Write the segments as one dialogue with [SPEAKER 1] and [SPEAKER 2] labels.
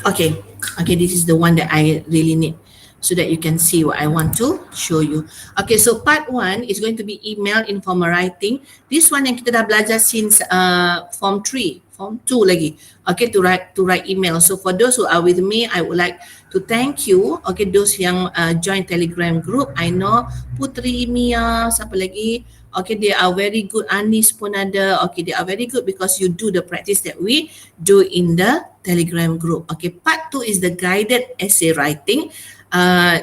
[SPEAKER 1] Okay, okay, this is the one that I really need so that you can see what I want to show you. Okay, so part 1 is going to be email informal writing. This one yang kita dah belajar since form 3, form 2 lagi. Okay, to write email. So for those who are with me, I would like to thank you. Okay, those yang join Telegram group. I know Putri, Mia, siapa lagi? Okay, they are very good. Anis pun ada. Okay, they are very good because you do the practice that we do in the Telegram group. Okay, part 2 is the guided essay writing.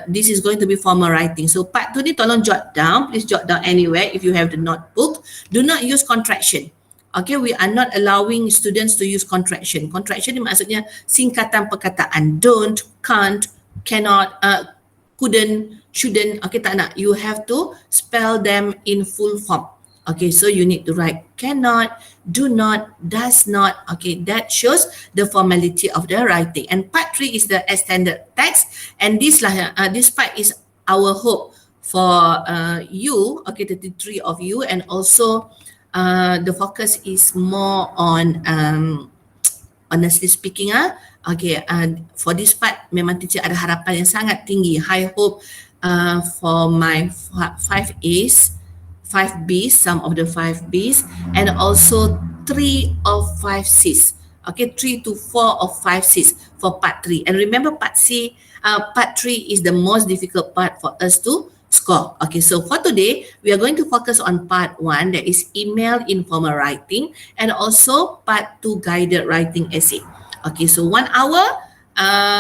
[SPEAKER 1] This is going to be formal writing. So part 2 ni tolong jot down. Please jot down anywhere if you have the notebook. Do not use contraction. Okay, we are not allowing students to use contraction. Contraction ni maksudnya singkatan perkataan. Don't, can't, cannot, couldn't, shouldn't. Okay, tak nak. You have to spell them in full form. Okay, so you need to write cannot, do not, does not. Okay, that shows the formality of the writing. And part 3 is the extended text. And this part is our hope for you, okay, 33 of you. And also the focus is more on honestly speaking, okay, for this part memang teacher ada harapan yang sangat tinggi, high hope for my 5As, 5Bs, some of the 5Bs, and also 3 of 5Cs. Okay, 3 to 4 of 5Cs for part 3. And remember part 3 is the most difficult part for us to score. Okay, so for today, we are going to focus on part 1, that is email informal writing, and also part 2 guided writing essay. Okay, so 1 hour,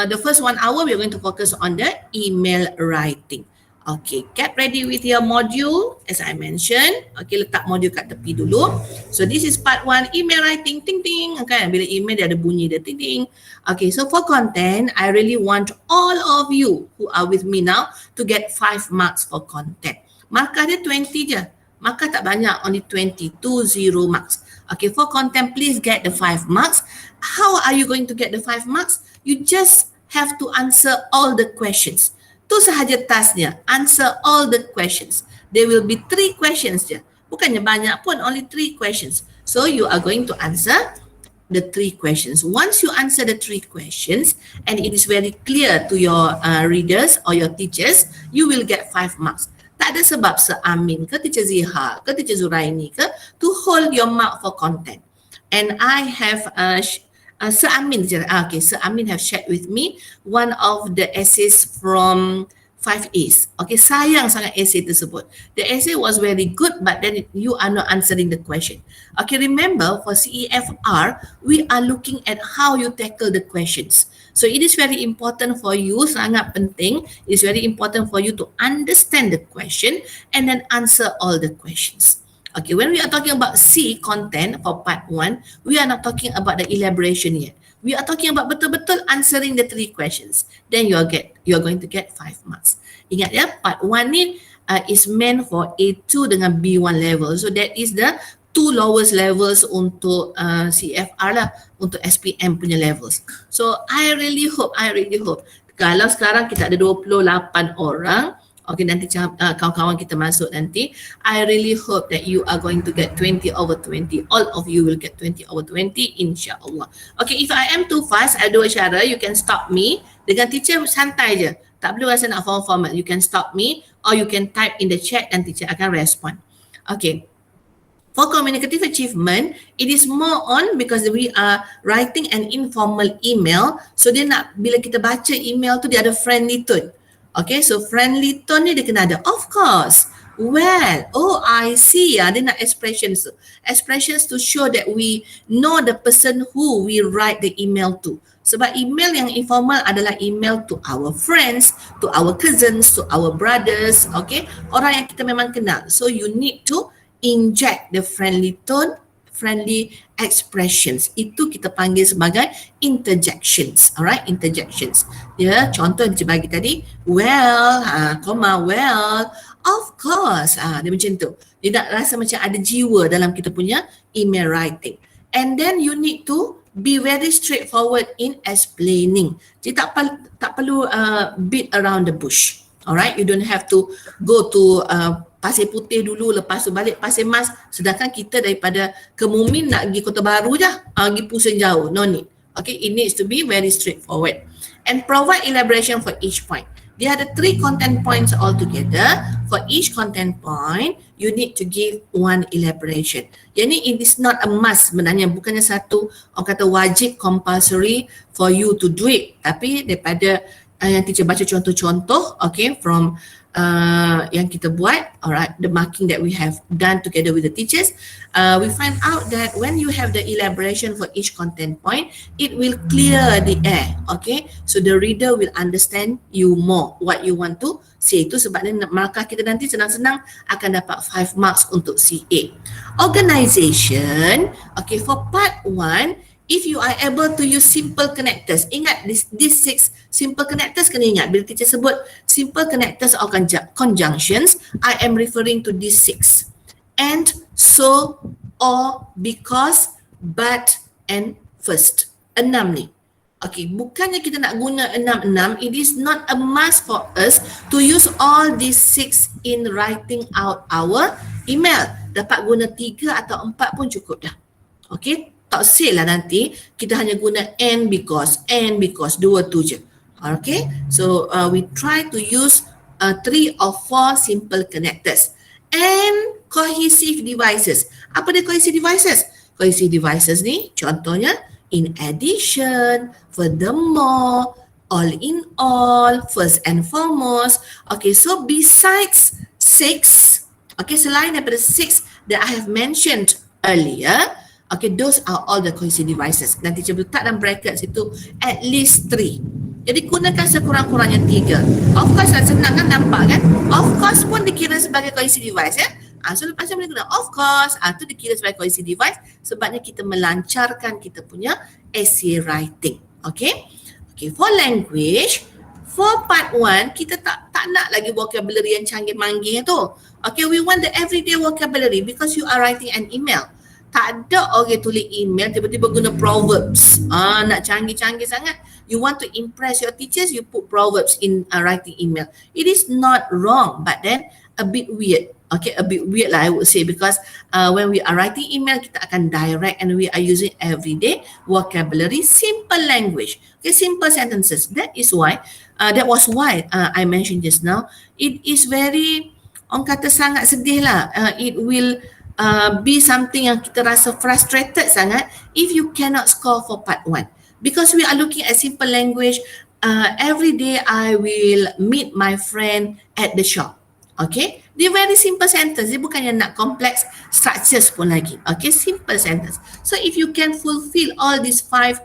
[SPEAKER 1] the first 1 hour, we are going to focus on the email writing. Okay, get ready with your module as I mentioned. Okay, letak module kat tepi dulu. So this is part 1, email writing, ting ting. Okay, bila email dia ada bunyi dia ting ting. Okay, so for content, I really want all of you who are with me now to get 5 marks for content. Markah dia 20 je. Markah tak banyak, only 20 marks. Okay, for content, please get the 5 marks. How are you going to get the 5 marks? You just have to answer all the questions. Tu sahaja tasknya, answer all the questions. There will be 3 questions je. Bukannya banyak pun, only 3 questions. So you are going to answer the 3 questions. Once you answer the 3 questions and it is very clear to your readers or your teachers, you will get 5 marks. Tak ada sebab Amin ke Teacher Ziha ke Teacher Zuraini ke to hold your mark for content. And I have Amin have shared with me one of the essays from 5As. Okay, sayang sangat essay tersebut. The essay was very good, but then you are not answering the question. Okay, remember for CEFR, we are looking at how you tackle the questions. So it is very important for you, sangat penting, it is very important for you to understand the question and then answer all the questions. Okay, when we are talking about C content for part 1, we are not talking about the elaboration yet. We are talking about betul-betul answering the 3 questions. Then you are going to get 5 marks. Ingat ya, part 1 ni is meant for A2 dengan B1 level. So that is the 2 lowest levels untuk CFR lah, untuk SPM punya levels. So I really hope kalau sekarang kita ada 28 orang, okay, nanti kawan-kawan kita masuk nanti, I really hope that you are going to get 20 over 20. All of you will get 20 over 20, insyaAllah. Okay, if I am too fast, I do isyara, you can stop me. Dengan teacher santai je. Tak perlu rasa nak format. You can stop me or you can type in the chat and teacher akan respond. Okay. For communicative achievement, it is more on because we are writing an informal email. So dia nak, bila kita baca email tu, dia ada friendly tone. Okay, so friendly tone ni dia kena ada. Of course. Well, oh I see. Dia nak expressions tu. Expressions to show that we know the person who we write the email to. Sebab email yang informal adalah email to our friends, to our cousins, to our brothers. Okay, orang yang kita memang kenal. So you need to inject the friendly tone, friendly expressions. Itu kita panggil sebagai interjections. Alright, interjections. Ya, contoh yang dia bagi tadi, well, well, of course. Dia macam tu. Dia nak rasa macam ada jiwa dalam kita punya email writing. And then you need to be very straightforward in explaining. Jadi tak perlu beat around the bush. Alright, you don't have to go to Pasir Putih dulu, lepas tu balik Pasir Mas. Sedangkan kita daripada Kemumin nak pergi Kota Baru je, pergi pusing jauh. No need. Okay, it needs to be very straightforward. And provide elaboration for each point. There are the 3 content points altogether. For each content point, you need to give one elaboration. Jadi it is not a must sebenarnya, bukannya satu orang kata wajib compulsory for you to do it. Tapi daripada yang teacher baca contoh-contoh, okay, from yang kita buat, alright, the marking that we have done together with the teachers, we find out that when you have the elaboration for each content point, it will clear the air, okay, so the reader will understand you more what you want to say. Itu sebabnya markah kita nanti senang-senang akan dapat 5 marks untuk CA. Organization, okay, for part 1, if you are able to use simple connectors, ingat these 6 simple connectors, kena ingat bila teacher sebut simple connectors or conjunctions, I am referring to these 6. And, so, or, because, but, and first. 6 ni. Okay, bukannya kita nak guna 6, it is not a must for us to use all these 6 in writing out our email. Dapat guna 3 atau 4 pun cukup dah. Okay, tak say lah nanti kita hanya guna and because, dua tu je. Okay, so we try to use 3 or 4 simple connectors. And cohesive devices. Apa dia cohesive devices? Cohesive devices ni contohnya in addition, furthermore, all in all, first and foremost. Okay, so besides 6, okay, selain daripada 6 that I have mentioned earlier, okay, those are all the cohesive devices. Dan teacher letak dalam bracket situ at least 3. Jadi gunakan sekurang-kurangnya 3. Of course, senang kan, nampak kan? Of course pun dikira sebagai cohesive device ya. So lepas tu boleh guna of course, tu dikira sebagai cohesive device sebabnya kita melancarkan kita punya essay writing. Okay? Okay, for language, for part 1, kita tak nak lagi vocabulary yang canggih-manggih tu. Okay, we want the everyday vocabulary because you are writing an email. Tak ada orang tulis email tiba-tiba guna proverbs. Nak canggih-canggih sangat. You want to impress your teachers, you put proverbs in writing email. It is not wrong, but then a bit weird. Okay, a bit weird lah I would say because when we are writing email, kita akan direct and we are using everyday vocabulary, simple language, okay, simple sentences. That was why I mentioned just now. It is very, orang kata sangat sedih lah. It will be something yang kita rasa frustrated sangat if you cannot score for part 1. Because we are looking at simple language, every day I will meet my friend at the shop. Okay, dia very simple sentence. Dia bukannya nak complex structures pun lagi. Okay, simple sentence. So if you can fulfill all these 4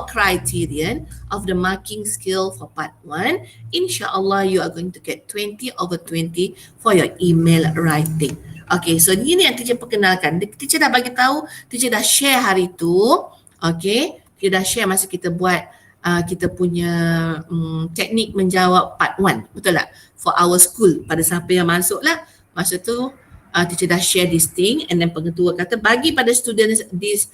[SPEAKER 1] criterion of the marking skill for part 1, insyaAllah you are going to get 20 over 20 for your email writing. Okay, so ini yang teacher perkenalkan. Teacher dah bagi tahu, teacher dah share hari tu. Okay, kita dah share masa kita buat kita punya teknik menjawab part 1. Betul tak? For our school, pada siapa yang masuk lah. Masa tu teacher dah share this thing and then pengetua kata bagi pada students this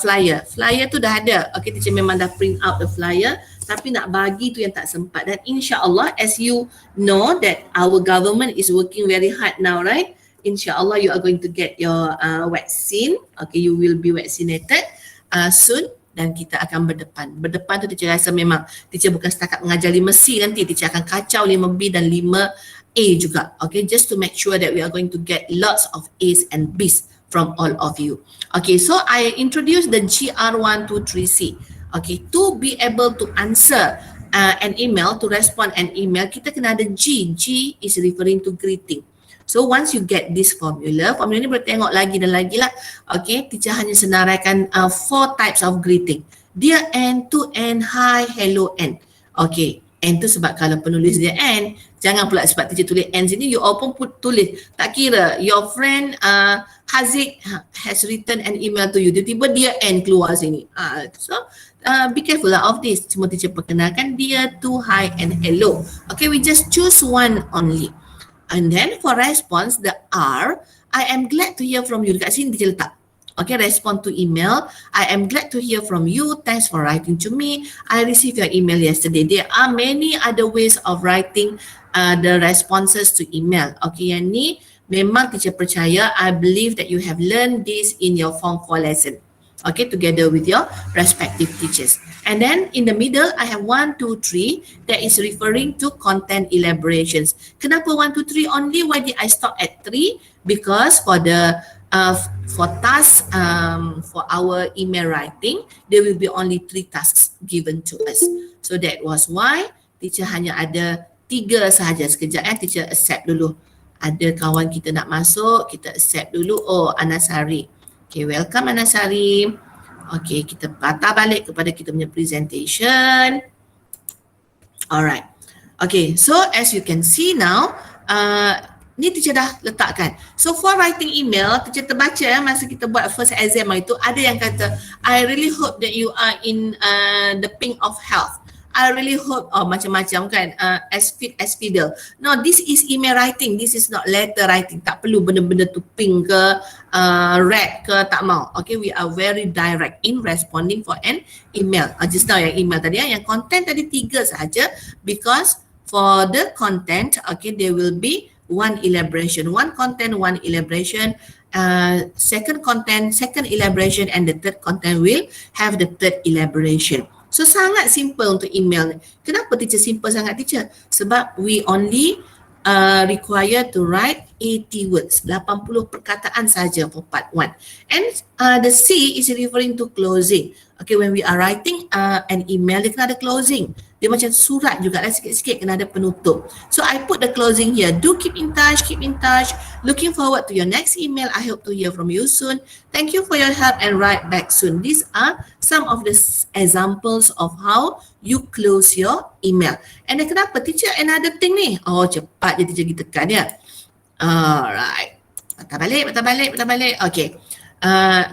[SPEAKER 1] flyer. Flyer tu dah ada. Okay, teacher memang dah print out the flyer tapi nak bagi tu yang tak sempat. Dan insyaAllah, as you know that our government is working very hard now, right? InsyaAllah you are going to get your vaccine. Okay, you will be vaccinated soon. Dan kita akan berdepan. Berdepan tu teacher rasa memang teacher bukan setakat mengajar 5C nanti. Teacher akan kacau 5B dan 5A juga. Okay, just to make sure that we are going to get lots of A's and B's from all of you. Okay, so I introduce the GR123C. Okay, to be able to answer an email, to respond an email, kita kena ada G. G is referring to greeting. So once you get this formula ni boleh tengok lagi dan lagi lah. Okay, teacher hanya senaraikan 4 types of greeting. Dear N, to N, hi, hello N. Okay, N tu sebab kalau penulis dia N, jangan pula sebab teacher tulis N sini, you all pun tulis. Tak kira, your friend Haziq has written an email to you. Tiba-tiba dia N keluar sini. So be careful lah of this. Cuma teacher perkenalkan dear, to, hi and hello. Okay, we just choose one only. And then for response, the R, I am glad to hear from you. Dekat sini dia letak. Okay, respond to email. I am glad to hear from you. Thanks for writing to me. I received your email yesterday. There are many other ways of writing the responses to email. Okay, yang ni memang teacher percaya. I believe that you have learned this in your Form 4 lesson. Okay, together with your respective teachers. And then in the middle, I have 1, 2, 3 that is referring to content elaborations. Kenapa 1, 2, 3 only? Why did I stop at 3? Because for the for tasks for our email writing, there will be only 3 tasks given to us. So that was why teacher hanya ada 3 sahaja. Sekejap teacher accept dulu. Ada kawan kita nak masuk, kita accept dulu. Oh, Anasari. Okay, welcome Anasari. Okay, kita patah balik kepada kita punya presentation. Alright. Okay, so as you can see now, ni teacher dah letakkan. So for writing email, teacher terbaca masa kita buat first exam itu, ada yang kata, I really hope that you are in the pink of health. I really hope, macam-macam kan, as fit as fiddle. No, this is email writing. This is not letter writing. Tak perlu benda-benda tu pink ke, red ke, tak mau. Okay, we are very direct in responding for an email. Just now yang email tadi, yang content tadi 3 sahaja, because for the content, okay, there will be 1 elaboration. 1 content, 1 elaboration. Second content, second elaboration, and the third content will have the third elaboration. So sangat simple untuk email ni. Kenapa teacher simple sangat teacher? Sebab we only require to write 80 words, 80 perkataan saja for part 1. And the C is referring to closing. Okay, when we are writing an email, dia kena ada closing. Dia macam surat juga lah, sikit-sikit kena ada penutup. So I put the closing here. Do keep in touch, keep in touch. Looking forward to your next email. I hope to hear from you soon. Thank you for your help and write back soon. These are some of the examples of how you close your email. And then kenapa teacher another thing ni? Oh, cepat je teacher kita tekan ya. Alright. Patah balik. Okay.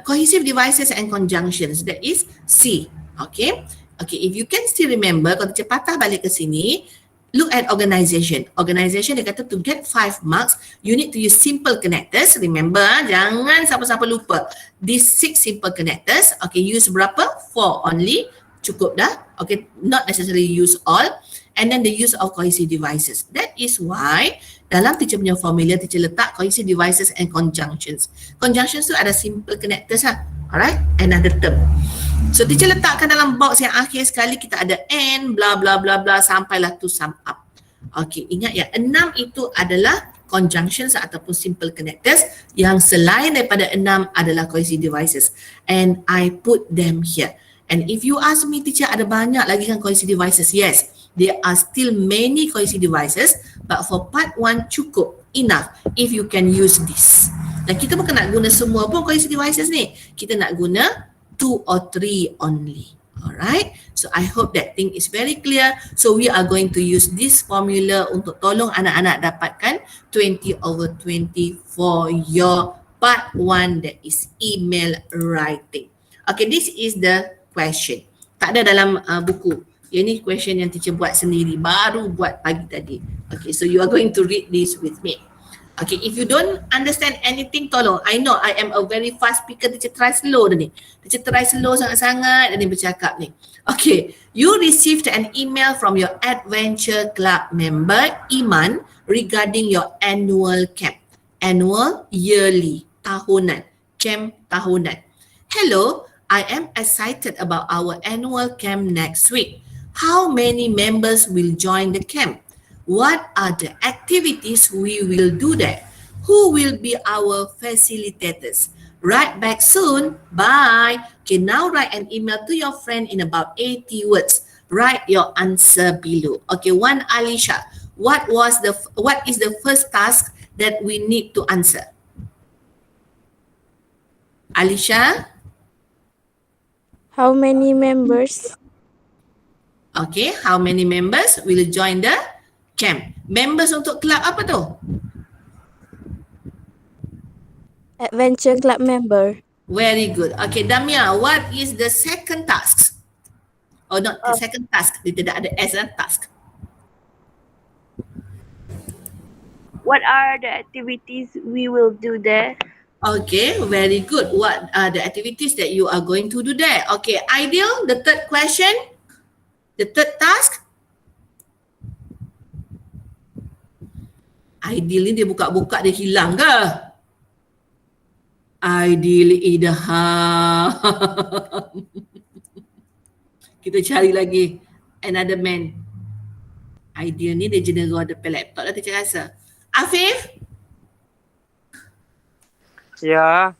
[SPEAKER 1] Cohesive devices and conjunctions. That is C. Okay. Okay, if you can still remember, kalau teacher patah balik ke sini, look at organization. Organization dia kata to get 5 marks, you need to use simple connectors. Remember, jangan siapa-siapa lupa. These 6 simple connectors, okay, use berapa? 4 only. Cukup dah. Okay, not necessarily use all. And then the use of cohesive devices. That is why dalam teacher punya formula, teacher letak cohesive devices and conjunctions. Conjunctions tu ada simple connectors lah. Alright, another term. So teacher letakkan dalam box yang akhir sekali, kita ada and, bla bla bla bla, sampailah to sum up. Okay, ingat ya, 6 itu adalah conjunctions ataupun simple connectors. Yang selain daripada 6 adalah cohesive devices. And I put them here. And if you ask me, teacher, ada banyak lagi kan cohesive devices? Yes, there are still many cohesive devices, but for part 1 cukup, enough if you can use this. Dan kita bukan nak guna semua pun cohesive devices ni. Kita nak guna 2 or 3 only. Alright, so I hope that thing is very clear. So we are going to use this formula untuk tolong anak-anak dapatkan 20/20 for your part 1, that is email writing. Okay, this is the question. Tak ada dalam buku. Ini question yang teacher buat sendiri, baru buat pagi tadi. Okay, so you are going to read this with me. Okay, if you don't understand anything, tolong. I know I am a very fast speaker. Teacher try slow ni. Teacher try slow sangat-sangat dan dia bercakap ni. Okay, you received an email from your Adventure Club member, Iman, regarding your annual camp. Annual, yearly, tahunan. Camp tahunan. Hello, I am excited about our annual camp next week. How many members will join the camp? What are the activities we will do there? Who will be our facilitators? Write back soon. Bye. Okay, now write an email to your friend in about 80 words. Write your answer below. Okay, one Alisha. What is the first task that we need to answer? Alisha?
[SPEAKER 2] How many members?
[SPEAKER 1] Okay, how many members will join the camp? Members untuk club apa tu?
[SPEAKER 2] Adventure Club member.
[SPEAKER 1] Very good. Okay, Damia, what is the second task? Oh, not the second task. Dia tidak ada S, task.
[SPEAKER 3] What are the activities we will do there?
[SPEAKER 1] Okay, very good. What are the activities that you are going to do there? Okay, Ideal, the third question, the third task. Ideal ni dia buka-buka dia hilang ke? Aidil Idham. Kita cari lagi another man. Aidil ni dia general depan laptop lah teacher rasa. Afif?
[SPEAKER 4] Yeah.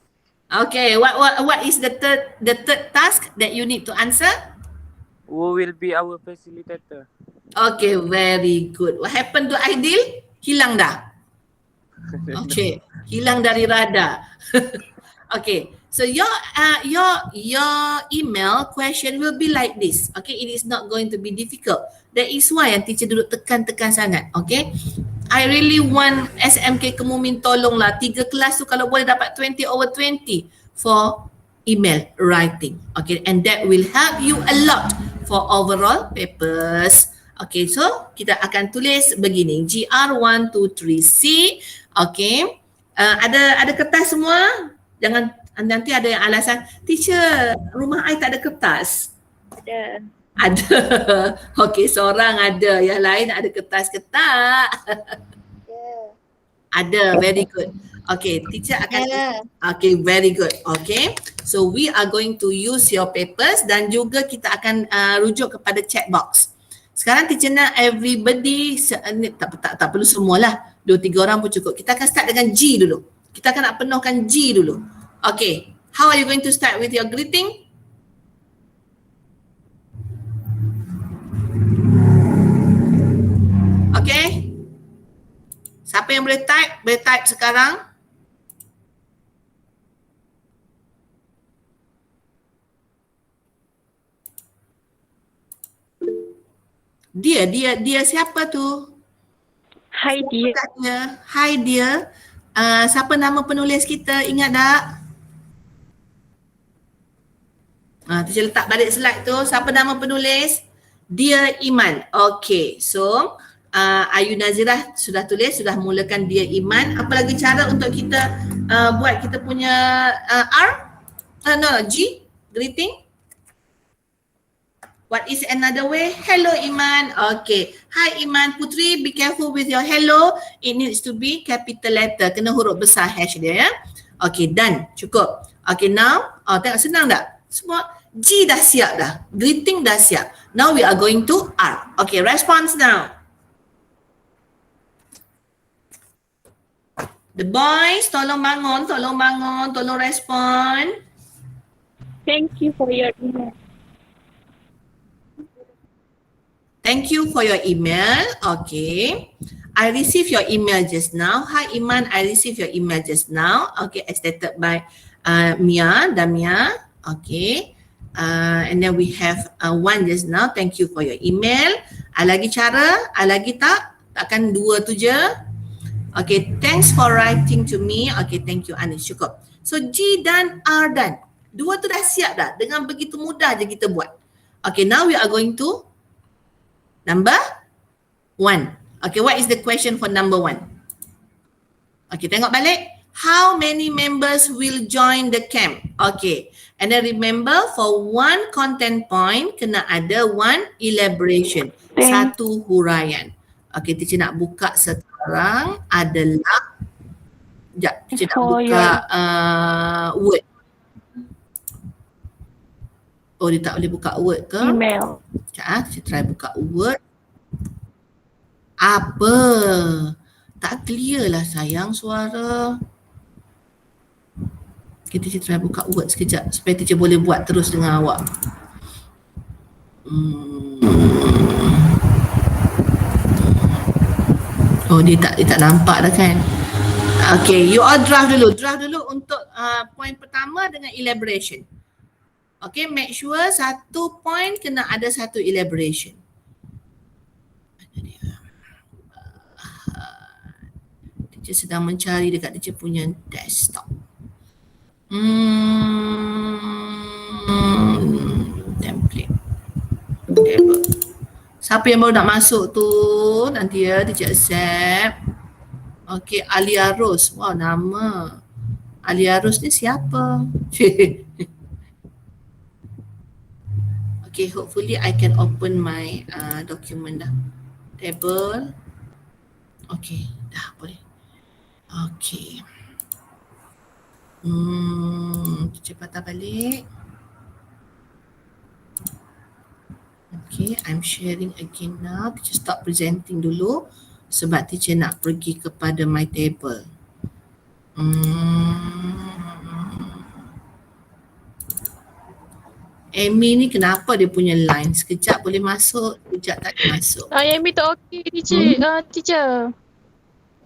[SPEAKER 1] Okay, what is the third task that you need to answer?
[SPEAKER 4] Who will be our facilitator?
[SPEAKER 1] Okay, very good. What happened to Aidil? Hilang dah. Okay, hilang dari radar. Okay, so your email question will be like this. Okay, it is not going to be difficult. That is why yang teacher duduk tekan sangat. Okay, I really want SMK Kemumin tolonglah 3 kelas tu kalau boleh dapat 20/20 for email writing. Okay, and that will help you a lot for overall papers. Okay, so kita akan tulis begini, GR123C. Okay, ada kertas semua? Jangan nanti ada yang alasan, teacher rumah I tak ada kertas.
[SPEAKER 3] Ada.
[SPEAKER 1] Ada. Okay, seorang ada, yang lain ada kertas ke tak? Ada, very good. Okay, teacher akan okay, very good. Okay, so we are going to use your papers dan juga kita akan rujuk kepada chat box. Sekarang teacher nak everybody, tak perlu semualah, 2-3 orang pun cukup. Kita akan start dengan G dulu. Kita akan nak penuhkan G dulu. Okay, how are you going to start with your greeting? Okay, siapa yang boleh type? Boleh type sekarang. Dia siapa tu?
[SPEAKER 3] Hi dear.
[SPEAKER 1] Hi dia. Siapa nama penulis kita? Ingat tak? Teacher letak balik slide tu. Siapa nama penulis? Dear Iman. Okay, so Ayu Nazirah sudah tulis, sudah mulakan Dear Iman. Apa lagi cara untuk kita buat kita punya G, greeting? What is another way? Hello Iman. Okay. Hi Iman. Putri, be careful with your hello. It needs to be capital letter. Kena huruf besar hash dia ya. Okay, done. Cukup. Okay, now. Tengok senang tak? Semua G dah siap dah. Greeting dah siap. Now we are going to R. Okay, response now. The boys, tolong bangun, tolong respond.
[SPEAKER 3] Thank you for your email.
[SPEAKER 1] Thank you for your email. Okay. I received your email just now. Hi Iman, I received your email just now. Okay, as stated by Damia. Okay. And then we have one just now. Thank you for your email. Lagi cara? Lagi tak? Takkan 2 tu je? Okay, thanks for writing to me. Okay, thank you Anis. Cukup. So G dan R dan 2 tu dah siap dah. Dengan begitu mudah je kita buat. Okay, now we are going to number 1. Okay, what is the question for number 1? Okay, tengok balik. How many members will join the camp? Okay, and then remember for one content point, kena ada one elaboration. Satu huraian. Okay, teacher nak buka sekarang adalah, sekejap, teacher nak buka Word. Oh, dia tak boleh buka Word ke?
[SPEAKER 3] Email.
[SPEAKER 1] Sekejap, saya try buka Word. Apa? Tak clear lah sayang suara. Okay, teacher try buka Word sekejap supaya teacher boleh buat terus dengan awak. Oh, dia tak nampak dah kan? Okay, you all draft dulu. Draft dulu untuk point pertama dengan elaboration. Okay, make sure satu point kena ada satu elaboration. Teacher sedang mencari dekat teacher punya desktop. Template. Table. Siapa yang baru nak masuk tu? Nanti ya, teacher accept. Okay, Alia Rose. Wow, nama. Alia Rose ni siapa? Okay, hopefully I can open my document dah. Table. Okay, dah boleh. Okay. Teacher patah balik. Okay, I'm sharing again now. Teacher stop presenting dulu sebab teacher nak pergi kepada my table. Amy ni kenapa dia punya line sekejap boleh masuk, sekejap tak boleh masuk.
[SPEAKER 5] Amy tak okey teacher. Teacher.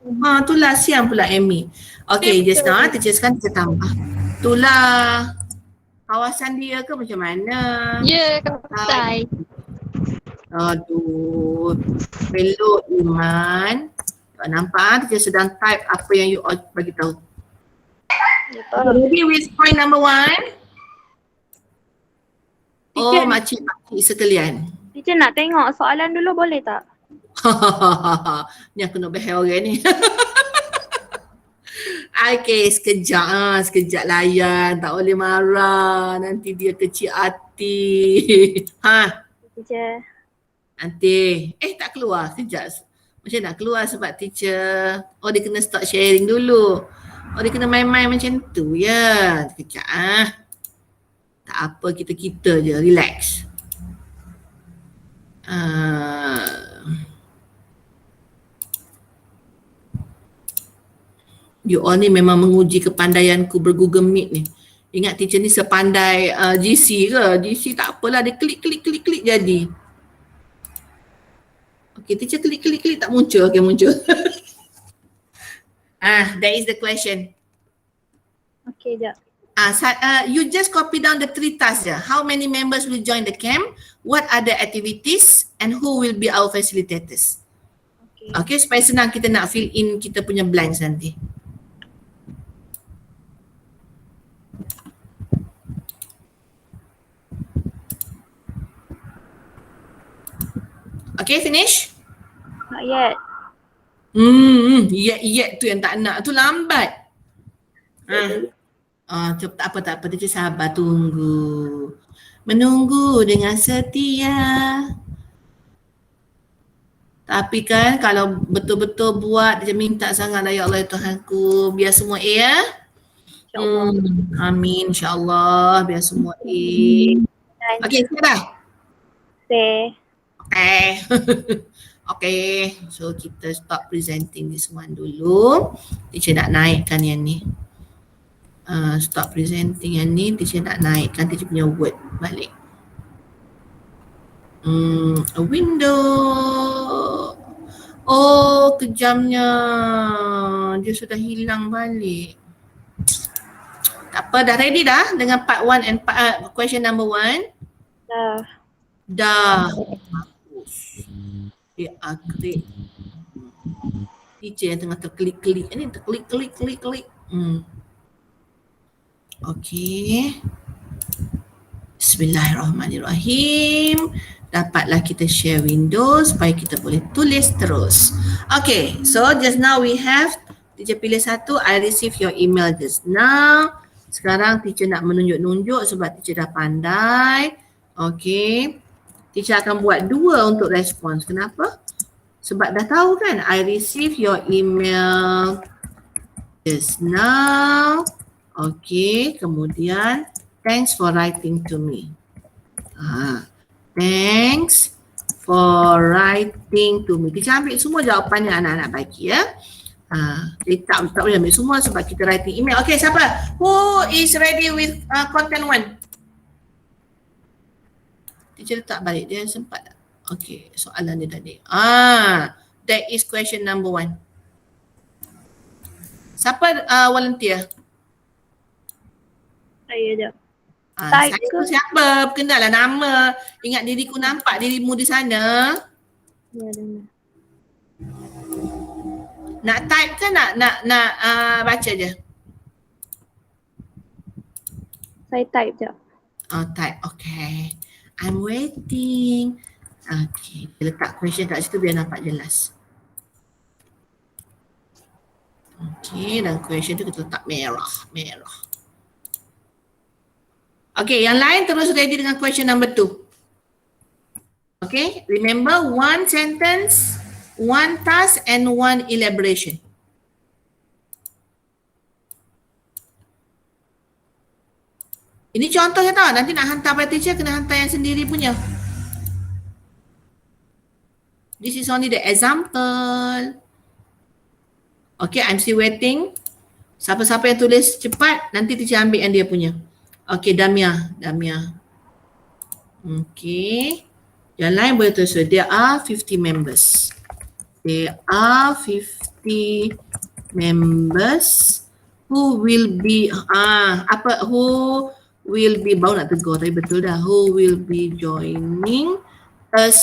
[SPEAKER 1] Itulah siang pula Amy. Okay, just now teacher sekarang kita tambah. Itulah kawasan dia ke macam mana?
[SPEAKER 5] Ya, kawasan.
[SPEAKER 1] Aduh, peluk Iman. Tak nampak teacher sedang type apa yang you all bagi tahu. Ready with point number 1? Oh, makcik-makcik sekalian.
[SPEAKER 3] Teacher nak tengok soalan dulu boleh tak?
[SPEAKER 1] Ni aku nak behel orang ni. Okay, sekejap layan. Tak boleh marah. Nanti dia kecil hati.
[SPEAKER 3] Teacher.
[SPEAKER 1] Nanti. Tak keluar. Sekejap. Macam nak keluar sebab teacher. Oh, dia kena start sharing dulu. Oh, dia kena main-main macam tu ya. Sekejap Tak apa, kita je. Relax. You all ni memang menguji kepandaianku ber-Google Meet ni. Ingat teacher ni sepandai GC ke? GC tak apalah, dia klik jadi. Okay, teacher klik tak muncul. Okay, muncul. That is the question.
[SPEAKER 3] Okay, jap.
[SPEAKER 1] You just copy down the 3 tasks je. How many members will join the camp? What are the activities? And who will be our facilitators? Okay, supaya senang kita nak fill in kita punya blanks nanti. Okay, finish?
[SPEAKER 3] Not yet.
[SPEAKER 1] Yet tu yang tak nak. Tu lambat. Tak apa. Teacher sabar tunggu. Menunggu dengan setia. Tapi kan kalau betul-betul buat, dia minta sangat ya Allah Tuhanku. Biar semua A ya. Amin insyaAllah. Biar semua A. Okay, sudah. Okay, so kita stop presenting this one dulu. Teacher nak naikkan yang ni. Stop presenting yang ni. Teacher nak naikkan teacher punya word balik. A window. Oh, kejamnya. Dia sudah hilang balik. Tak apa, dah ready dah dengan part 1 and question number 1? Dah. Dia agak. Teacher yang tengah terklik-klik. Ini terklik-klik. Okay. Bismillahirrahmanirrahim. Dapatlah kita share window supaya kita boleh tulis terus. Okay, so just now we have, teacher pilih satu, I receive your email just now. Sekarang teacher nak menunjuk-nunjuk sebab teacher dah pandai. Okay. Teacher akan buat 2 untuk respons. Kenapa? Sebab dah tahu kan, I receive your email just now. Okay, kemudian thanks for writing to me. Thanks for writing to me. Teacher ambil semua jawapannya anak-anak bagi ya. Tak boleh ambil semua sebab kita writing email. Okay, siapa? Who is ready with content 1? Teacher letak balik, dia sempat tak? Okay, soalan dia tadi. That is question number 1. Siapa volunteer?
[SPEAKER 3] Saya je.
[SPEAKER 1] Saya tu siapa? Kenallah nama. Ingat diriku, nampak dirimu di sana.
[SPEAKER 3] Ya, dengar.
[SPEAKER 1] Nak type ke nak baca je?
[SPEAKER 3] Saya type je.
[SPEAKER 1] Type, okay. I'm waiting. Okay, letak question kat situ biar nampak jelas. Okay, dan question tu kita letak merah. Okay, yang lain terus ready dengan question number 2. Okay, remember 1 sentence, 1 task and 1 elaboration. Ini contohnya tau, nanti nak hantar pada teacher kena hantar yang sendiri punya. This is only the example. Okay, I'm still waiting. Siapa-siapa yang tulis cepat, nanti teacher ambil yang dia punya. Okay, Damia. Okay. Yang lain boleh tulis. There are 50 members. There are 50 members who will be, who will be, baru nak tegur, tapi betul dah. Who will be joining us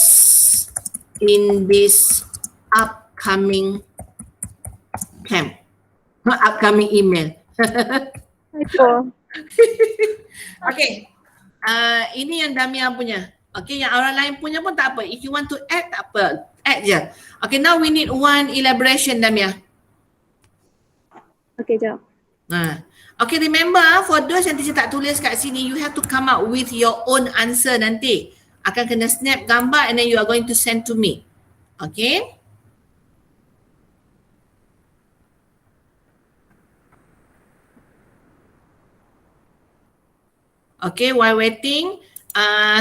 [SPEAKER 1] in this upcoming camp. Not upcoming email.
[SPEAKER 3] Typo.
[SPEAKER 1] Okay. Ini yang Damia punya. Okay, yang orang lain punya pun tak apa. If you want to add, tak apa. Add je. Okay, now we need one elaboration, Damia.
[SPEAKER 3] Okay, jap.
[SPEAKER 1] Okay, remember for those yang teacher tak tulis kat sini, you have to come up with your own answer nanti. Akan kena snap gambar and then you are going to send to me. Okay? Okay, while waiting,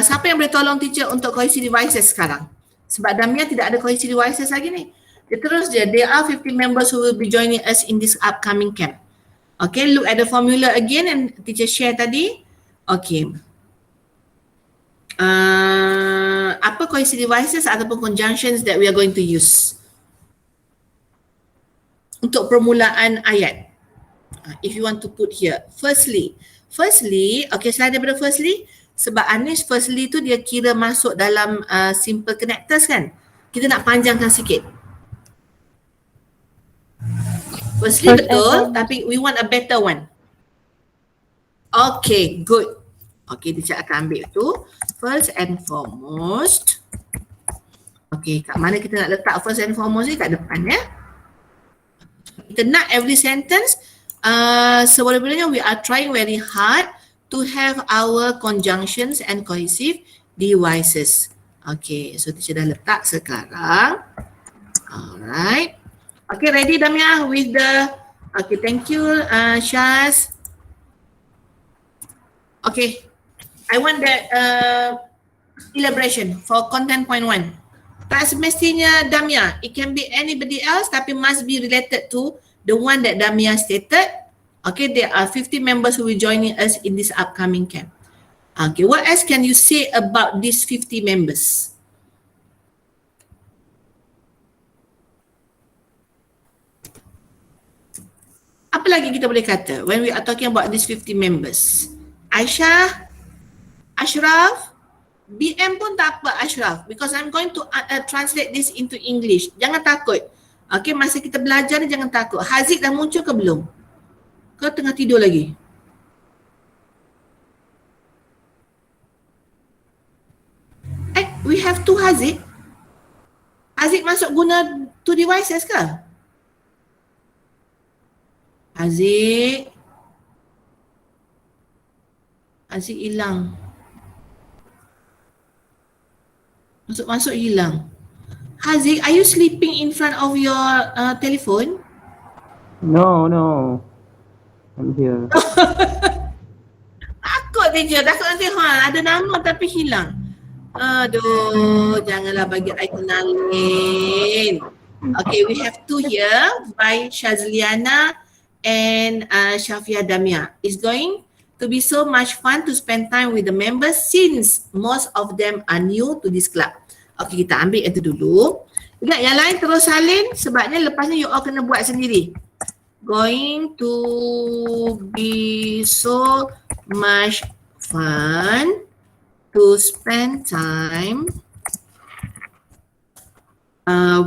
[SPEAKER 1] siapa yang boleh tolong teacher untuk cohesive devices sekarang? Sebab Damia tidak ada cohesive devices lagi ni. Dia terus je, there are 50 members who will be joining us in this upcoming camp. Okay, look at the formula again and teacher share tadi. Okay. Apa cohesive devices ataupun conjunctions that we are going to use untuk permulaan ayat? If you want to put here. Firstly, okay, selain daripada firstly, sebab Anish firstly tu dia kira masuk dalam simple connectors kan? Kita nak panjangkan sikit. Firstly betul, tapi we want a better one. Okay, good. Okay, teacher akan ambil tu. First and foremost. Okay, kat mana kita nak letak first and foremost ni? Kat depan ya. Kita nak every sentence, sebenarnya we are trying very hard to have our conjunctions and cohesive devices. Okay, so teacher dah letak sekarang. Alright. Okay, ready Damia with the, okay, thank you Syaz. Okay, I want that elaboration for content point 1. Tak semestinya Damia, it can be anybody else tapi must be related to the one that Damia stated. Okay, there are 50 members who will joining us in this upcoming camp. Okay, what else can you say about these 50 members? Apa lagi kita boleh kata when we are talking about these 50 members? Aisyah, Ashraf, BM pun tak apa Ashraf, because I'm going to translate this into English. Jangan takut. Okay, masa kita belajar ni jangan takut. Haziq dah muncul ke belum? Kau tengah tidur lagi? We have two Haziq. Haziq masuk guna two devices ke? Haziq hilang. Masuk hilang. Haziq, are you sleeping in front of your telephone?
[SPEAKER 4] No. I'm here.
[SPEAKER 1] Takut dia, takut nanti ada nama tapi hilang. Aduh, janganlah bagi I kenalin. Okay, we have two here by Shazliana and Shafia Damia. It's going to be so much fun to spend time with the members since most of them are new to this club. Okay, kita ambil itu dulu. Ingat yang lain terus salin sebabnya lepas ni you all kena buat sendiri. Going to be so much fun to spend time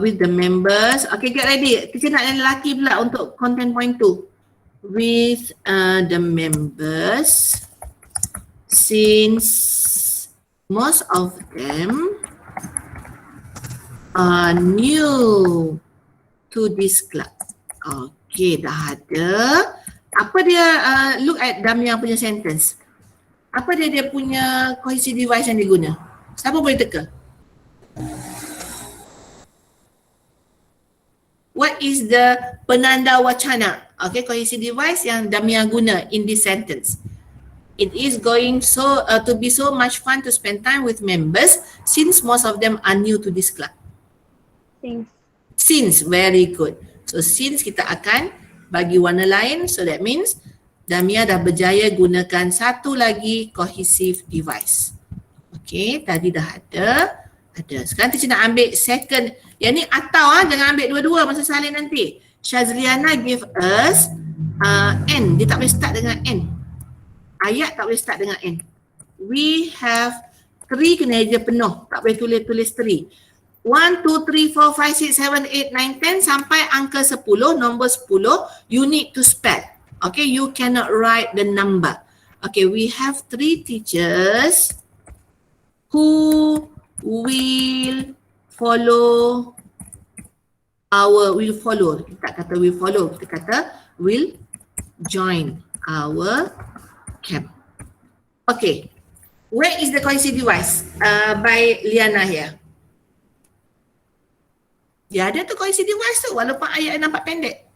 [SPEAKER 1] with the members. Okay, get ready. Kita nak yang lelaki pula untuk content point 2. With the members since most of them are new to this club. Okay, dah ada. Apa dia, look at Damia punya sentence. Apa dia punya cohesive device yang diguna? Siapa boleh teka? What is the penanda wacana? Okay, cohesive device yang Damia guna in this sentence. It is going to be so much fun to spend time with members since most of them are new to this club. Since, very good. So since kita akan bagi warna lain, so that means Damia dah berjaya gunakan satu lagi cohesive device. Okay, tadi dah ada. Sekarang teacher nak ambil second. Yang ni atau jangan ambil dua-dua masa salin nanti. Shazliana give us N. Dia tak boleh start dengan N. Ayat tak boleh start dengan N. We have 3 kena eja penuh. Tak boleh tulis 3. 1, 2, 3, 4, 5, 6, 7, 8, 9, 10 sampai angka 10, nombor 10, you need to spell. Okay, you cannot write the number. Okay, we have 3 teachers who will follow kita tak kata will follow, kita kata will join our camp. Okay, where is the cohesive device by Liana here? Dia ada tu cohesive device tu walaupun ayat nampak pendek.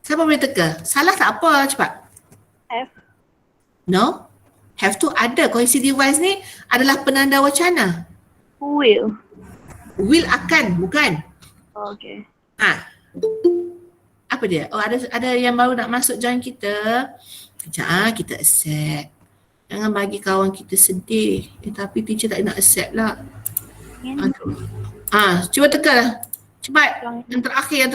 [SPEAKER 1] Siapa boleh teka? Salah tak apa, cepat.
[SPEAKER 3] F.
[SPEAKER 1] No. Have to ada. Cohesive device ni adalah penanda wacana.
[SPEAKER 3] Will.
[SPEAKER 1] Will akan, bukan.
[SPEAKER 3] Oh, okay.
[SPEAKER 1] Apa dia? Oh, ada yang baru nak masuk join kita. Sekejap, kita accept. Jangan bagi kawan kita sedih. Tapi teacher tak nak accept lah. Aduh. Cuba teka lah. Cepat. Yang terakhir.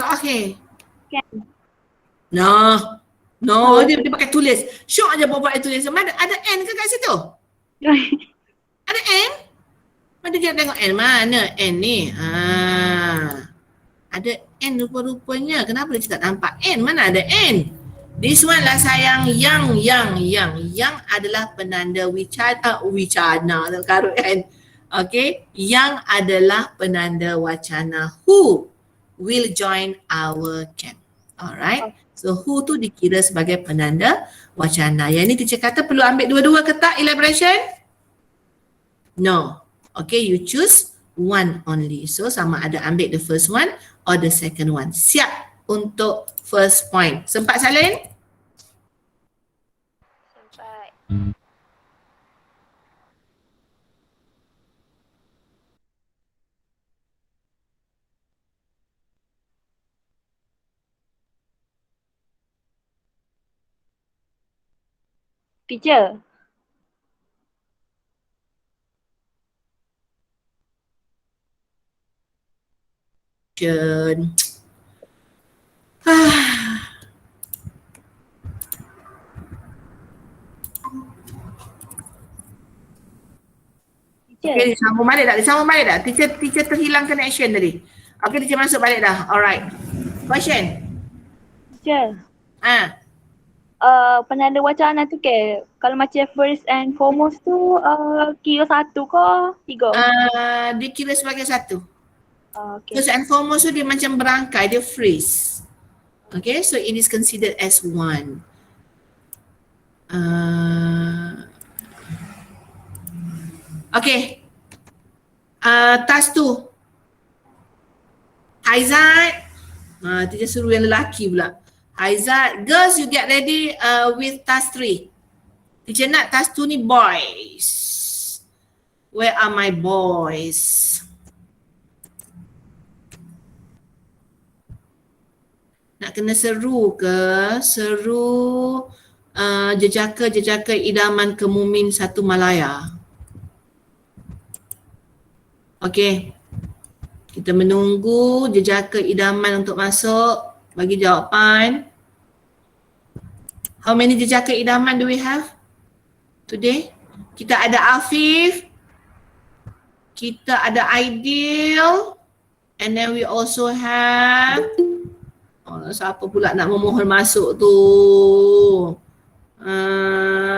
[SPEAKER 1] No, dia pakai tulis. Syok aja buat tulis. Ada N ke kat situ? Ada N? Mana kita tengok N? Mana N ni? Ada N rupa-rupanya. Kenapa dia tak nampak N? Mana ada N? This one lah sayang. Yang adalah penanda wicana. Karut N. Okay. Yang adalah penanda wacana. Who will join our camp? Alright. So who tu dikira sebagai penanda wacana. Yang ni teacher kata perlu ambil dua-dua ke tak elaboration? No. Okay, you choose one only. So sama ada ambil the first one or the second one. Siap untuk first point. Sempat salin?
[SPEAKER 2] Sempat.
[SPEAKER 3] Teacher.
[SPEAKER 1] Okay, disambung balik tak? Teacher terhilang connection tadi. Okay, teacher masuk balik dah. Alright. Question.
[SPEAKER 3] Teacher. Penanda wacana tu kalau macam first and foremost tu kira 1 ke 3?
[SPEAKER 1] Dikira sebagai 1.
[SPEAKER 3] Okay.
[SPEAKER 1] First and foremost tu dia macam berangkai, dia freeze. Okay, so it is considered as 1. Okay. Task 2. Haizat. Teacher suruh yang lelaki pula. Haizat, girls you get ready with task 3. Teacher nak task 2 ni boys. Where are my boys? Nak kena seru ke? Seru jejaka-jejaka idaman Kemumin Satu Malaya. Okey. Kita menunggu jejaka idaman untuk masuk. Bagi jawapan. How many jejaka idaman do we have today? Kita ada Afif. Kita ada Aidil. And then we also have siapa pula nak memohon masuk tu?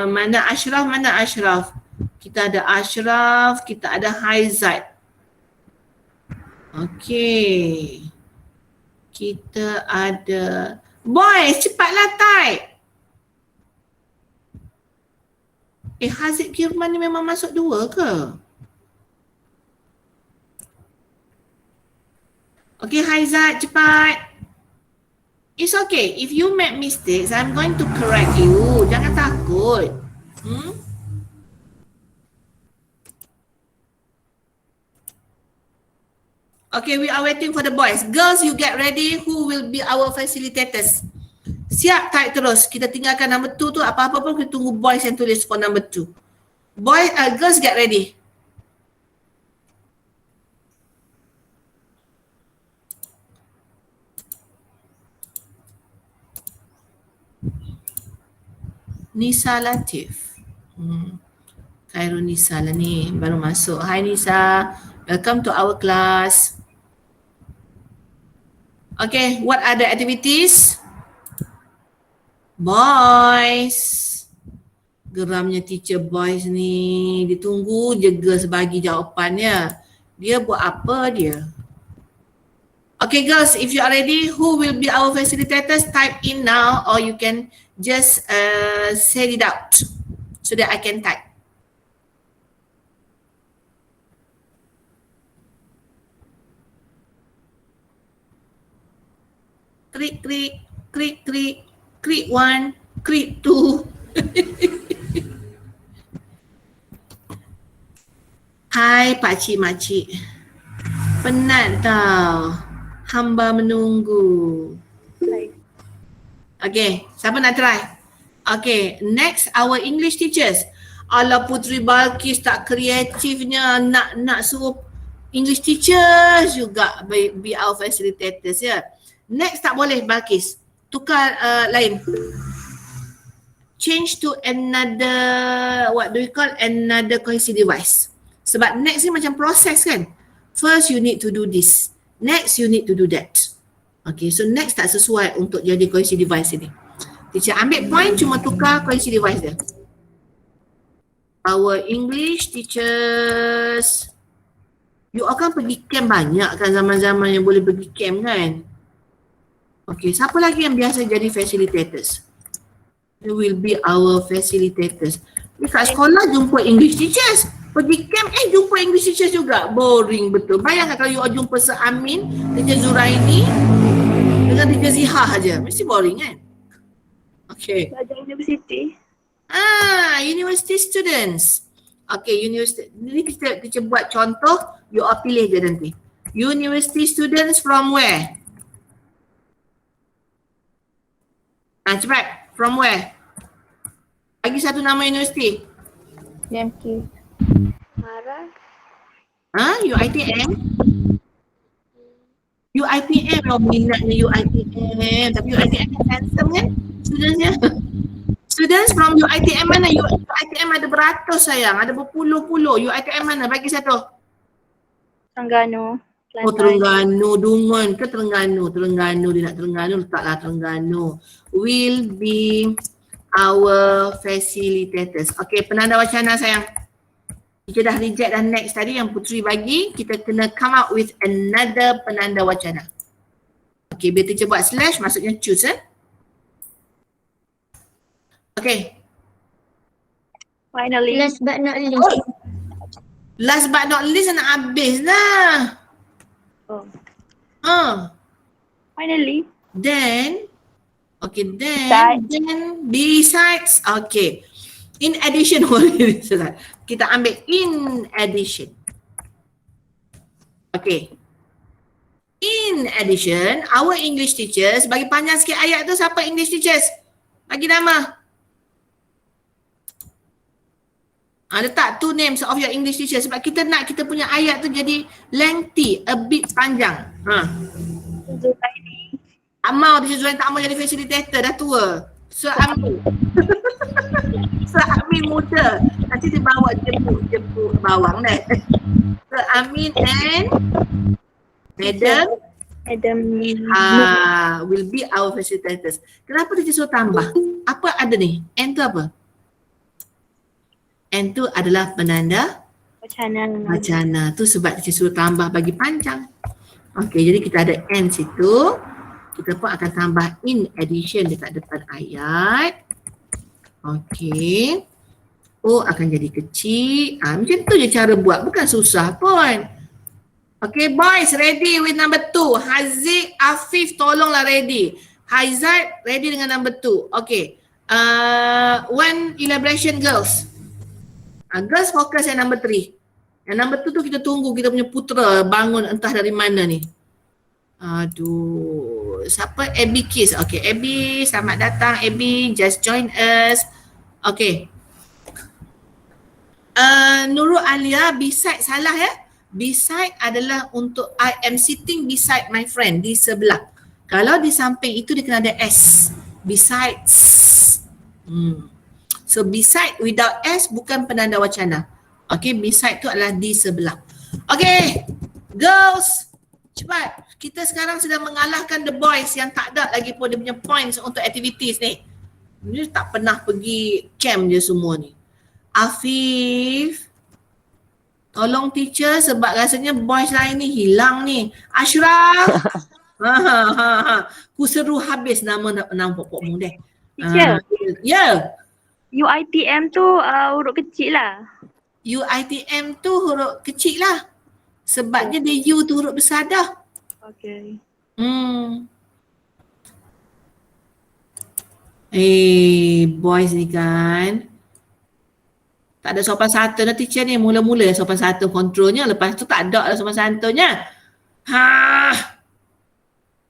[SPEAKER 1] Mana Ashraf? Kita ada Ashraf, kita ada Haizat. Okey. Kita ada boys, cepatlah type. Haziq Kirman ni memang masuk 2 ke? Okey Haizat, cepat. It's okay. If you make mistakes, I'm going to correct you. Jangan takut. Okay, we are waiting for the boys. Girls, you get ready. Who will be our facilitators? Siap, type terus. Kita tinggalkan number 2 tu. Apa-apa pun kita tunggu boys yang tulis for number 2. Girls, get ready. Nisa Latif. Khairul Nisa lah ni. Baru masuk. Hi Nisa. Welcome to our class. Okay, what are the activities? Boys. Geramnya teacher boys ni. Ditunggu je girls bagi jawapannya. Dia buat apa dia? Okay girls, if you are ready, who will be our facilitators? Type in now or you can just say it out so that I can type. Klik, klik, klik, klik, klik 1, klik 2. Hai pakcik makcik. Penat tau. Hamba menunggu. Okay, siapa nak try? Okay, next our English teachers. Alah Putri Balkis tak kreatifnya nak suruh English teachers juga be our facilitators ya. Next tak boleh Balkis. Tukar lain. Change to another, what do we call, another cohesive device. Sebab next ni macam proses kan. First you need to do this. Next you need to do that. Okay, so next tak sesuai untuk jadi cohesive device ini. Teacher ambil point cuma tukar cohesive device dia. Our English teachers. You akan pergi camp banyak kan zaman-zaman yang boleh pergi camp kan. Okay, siapa lagi yang biasa jadi facilitators? You will be our facilitators. Dekat sekolah jumpa English teachers. Pergi camp jumpa English teachers juga. Boring betul. Bayangkan kalau you jumpa Sir Amin, Teacher Zuraini dengan Teacher Zihah aja. Mesti boring kan? Okay.
[SPEAKER 3] Belajar universiti.
[SPEAKER 1] University students. Okay, university. Ini kita buat contoh, you all pilih je nanti. University students from where? Cepat. From where? Bagi satu nama universiti.
[SPEAKER 3] DMK. Marah.
[SPEAKER 1] UiTM? UiTM loh minatnya UiTM. Tapi UiTM handsome kan? Studentsnya. Students from UiTM mana? UiTM ada beratus sayang. Ada berpuluh-puluh. UiTM mana? Bagi satu.
[SPEAKER 3] Terengganu.
[SPEAKER 1] Oh Terengganu. Dungun ke Terengganu? Terengganu. Dia nak Terengganu. Letaklah Terengganu. Will be our facilitators. Okay, penanda wacana sayang. Kita dah reject dah next tadi yang Putri bagi. Kita kena come up with another penanda wacana. Okay, bila teacher buat slash maksudnya choose Okay.
[SPEAKER 3] Finally.
[SPEAKER 5] Last but not least.
[SPEAKER 1] Last but not least nak habis dah.
[SPEAKER 3] Finally.
[SPEAKER 1] Then
[SPEAKER 3] Besides.
[SPEAKER 1] then besides, okay. In addition, kita ambil in addition. Okay. In addition, our English teachers, bagi panjang sikit ayat tu siapa English teachers? Bagi nama. Letak two names of your English teachers sebab kita nak kita punya ayat tu jadi lengthy, a bit panjang. Amal dia Zuhaini tak mau jadi facilitator, dah tua. Sir Amin. Sir Amin muda. Nanti dia bawa jemput bawang dah. Sir Amin and Madam will be our facilitators. Kenapa dia suruh tambah? Apa ada ni? N tu apa? N tu adalah penanda wacana. Tu sebab dia suruh tambah bagi panjang. Okey, jadi kita ada N situ. Kita pun akan tambah in addition dekat depan ayat. Okey. O akan jadi kecil. Macam tu je cara buat. Bukan susah pun. Okay boys, ready with number 2. Haziq, Afif tolonglah ready. Haizat ready dengan number 2. Okay. One elaboration girls. Girls fokus yang number 3. Yang number 2 tu kita tunggu kita punya putera bangun entah dari mana ni. Aduh. Siapa? Abby Kiss. Okay. Abby, selamat datang. Abby, just join us. Okay. Nurul Alia, beside salah ya. Beside adalah untuk I am sitting beside my friend, di sebelah. Kalau di samping itu dia kena ada S. Besides. So beside without S bukan penanda wacana. Okay, beside tu adalah di sebelah. Okay, girls, cepat. Kita sekarang sedang mengalahkan the boys yang tak ada lagi pun dia punya points untuk activities ni. Dia tak pernah pergi camp je semua ni. Afif, tolong teacher sebab rasanya boys lain ni hilang ni. Ashraf. Ku seru habis nama pokok mu deh.
[SPEAKER 3] Teacher,
[SPEAKER 1] Ya.
[SPEAKER 3] UITM tu huruf kecil lah.
[SPEAKER 1] UITM tu huruf kecil lah. Sebabnya dia U tu huruf besar dah.
[SPEAKER 3] Okay.
[SPEAKER 1] Boys ni kan. Tak ada sopan santun lah teacher ni. Mula-mula sopan santun kontrolnya. Lepas tu tak ada lah sopan santunnya.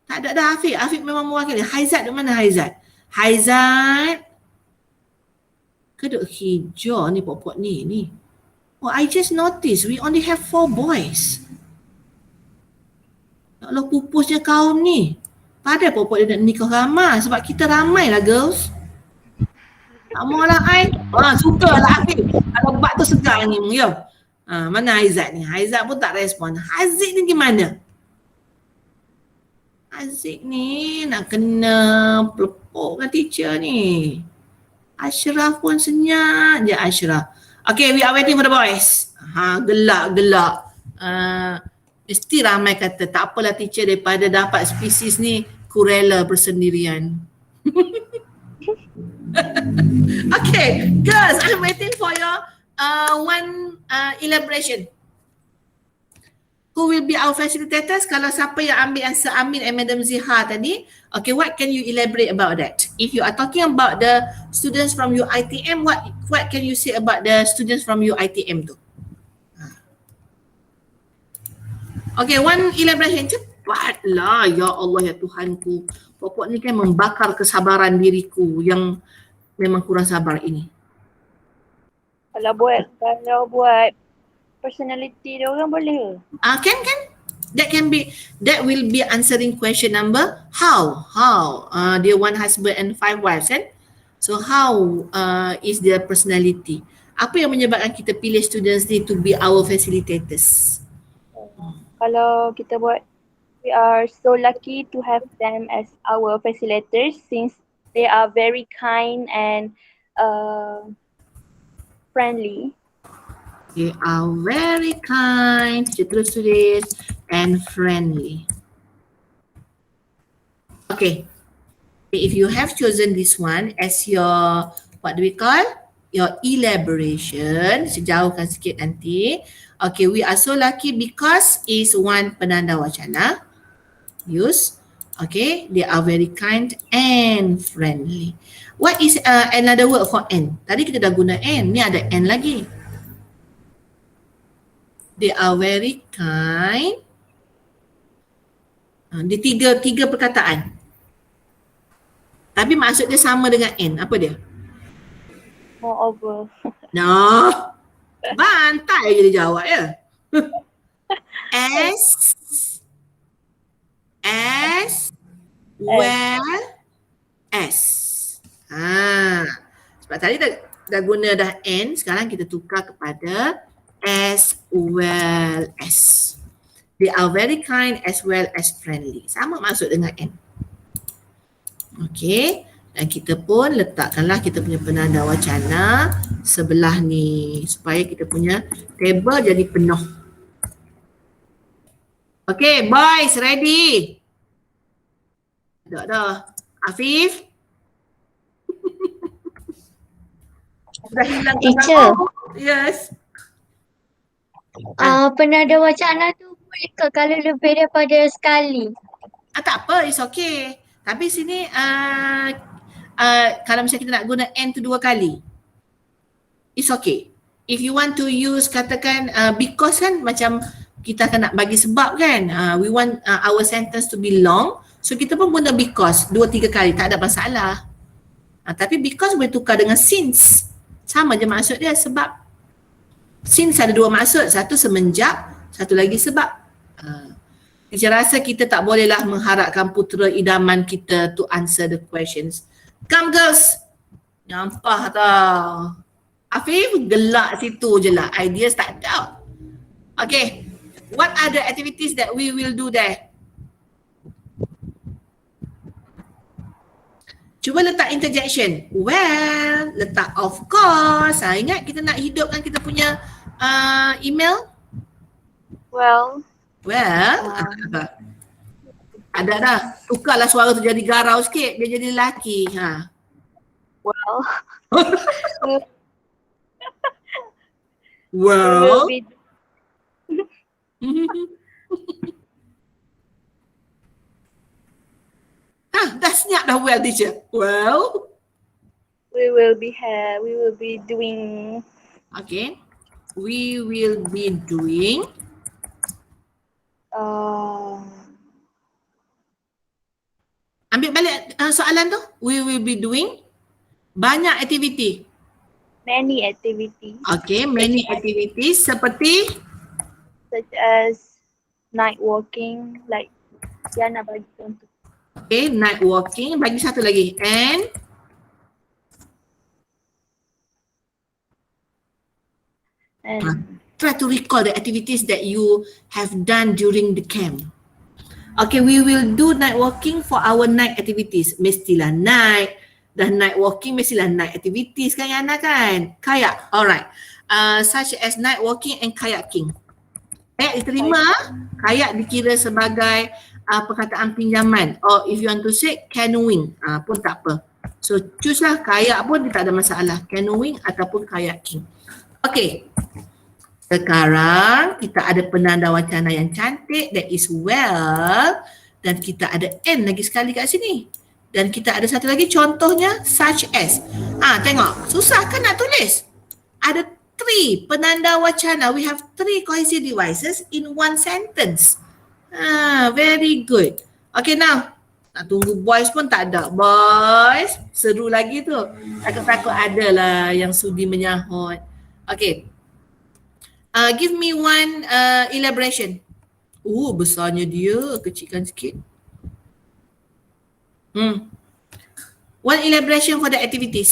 [SPEAKER 1] Tak ada dah Afiq. Afiq memang mewakili. Haizat di mana Haizat? Haizat. Keduk hijau ni pokok ni. Oh, I just noticed we only have 4 boys. Ya Allah, pupusnya kaum ni. Padahal pokok dia nak nikah ramai sebab kita ramai lah girls. Tak maulah I. Suka lah Afiq. Kalau bak tu segar ni. Ya. Mana Haizat ni? Haizat pun tak respon. Haziq ni gimana? Haziq ni nak kena pelepok kan teacher ni. Ashraf pun senyap je Ashraf. Okay, we are waiting for the boys. Gelak. Mesti ramai kata tak apalah teacher daripada dapat spesies ni ku rela bersendirian. Okay, girls, I'm waiting for your one elaboration. Who will be our facilitators? Kalau siapa yang ambil answer Amin and Madam Ziha tadi, okay, what can you elaborate about that? If you are talking about the students from UITM, what can you say about the students from UITM tu? Okay, one elaboration. Cepatlah, ya Allah ya Tuhanku. Pokok ni kan membakar kesabaran diriku yang memang kurang sabar ini.
[SPEAKER 3] Kalau buat personality dia orang boleh ke?
[SPEAKER 1] Can that will be answering question number how dia one husband and 5 wives kan. So how is their personality? Apa yang menyebabkan kita pilih students ni to be our facilitators?
[SPEAKER 3] Kalau kita buat, we are so lucky to have them as our facilitators since they are very kind and friendly.
[SPEAKER 1] They are very kind, terus and friendly. Okay. If you have chosen this one as your, what do we call? Your elaboration, sejauhkan sikit nanti. Okay, we are so lucky because is one penanda wacana. Use. Okay, they are very kind and friendly. What is another word for N? Tadi kita dah guna N, ni ada N lagi. They are very kind. Dia tiga perkataan. Tapi maksud dia sama dengan N. Apa dia?
[SPEAKER 3] Moreover.
[SPEAKER 1] No. Bantai je dia jawab ya. Well as. Sebab tadi dah guna dah N, sekarang kita tukar kepada as well as. They are very kind as well as friendly. Sama maksud dengan N. Okay. Dan kita pun letakkanlah kita punya penanda wacana sebelah ni supaya kita punya table jadi penuh. Okay, boys, ready? Dah. Afif? Sudah hilang
[SPEAKER 6] Teacher.
[SPEAKER 1] Yes.
[SPEAKER 6] Penanda wacana tu boleh ke kalau lebih daripada sekali?
[SPEAKER 1] Tak apa, it's okay. Tapi sini kalau misalnya kita nak guna and tu 2 kali, it's okay. If you want to use katakan because kan macam kita akan nak bagi sebab kan, we want our sentence to be long, so kita pun guna because 2-3 kali, tak ada masalah. Tapi because boleh tukar dengan since, sama je maksud dia. Sebab since ada 2 maksud, satu semenjak, satu lagi sebab. Saya rasa kita tak bolehlah mengharapkan putera idaman kita to answer the questions. Come girls, nyampah tau. Afif gelak situ je lah, ideas tak ada. Okay, what are the activities that we will do there? Cuba letak interjection. Well, letak of course. Ingat kita nak hidupkan kita punya email?
[SPEAKER 3] Well,
[SPEAKER 1] ada dah. Tukarlah suara tu jadi garau sikit. Dia jadi lelaki.
[SPEAKER 3] well, we
[SPEAKER 1] Well.
[SPEAKER 3] will be
[SPEAKER 1] Dah senyap dah well teacher. Well.
[SPEAKER 3] we will be doing
[SPEAKER 1] Okay. We will be doing. Ambil balik soalan tu. We will be doing banyak aktiviti.
[SPEAKER 3] many activities
[SPEAKER 1] Okay, many activities seperti
[SPEAKER 3] such as night walking, like Diana bagi contoh.
[SPEAKER 1] okay, night walking, bagi satu lagi.
[SPEAKER 3] And
[SPEAKER 1] Try to recall the activities that you have done during the camp. Okay, we will do night walking for our night activities. Mestilah night. Dah night walking, mestilah night activities kan Yana kan? Kayak, alright. Such as night walking and kayaking. Diterima, kayak dikira sebagai perkataan pinjaman. Or if you want to say canoeing, pun tak apa. So choose lah, kayak pun dia tak ada masalah. Canoeing ataupun kayaking. Okay. Sekarang kita ada penanda wacana yang cantik, that is well, dan kita ada and lagi sekali kat sini. Dan kita ada satu lagi contohnya such as. Tengok, susah kan nak tulis? Ada 3 penanda wacana. We have 3 cohesive devices in one sentence. Very good. Okay, now nak tunggu boys pun tak ada. Boys, seru lagi tu. Takut-takut ada lah yang sudi menyahut. Okay. Give me one elaboration. Besarnya dia, kecilkan sikit. One elaboration for the activities.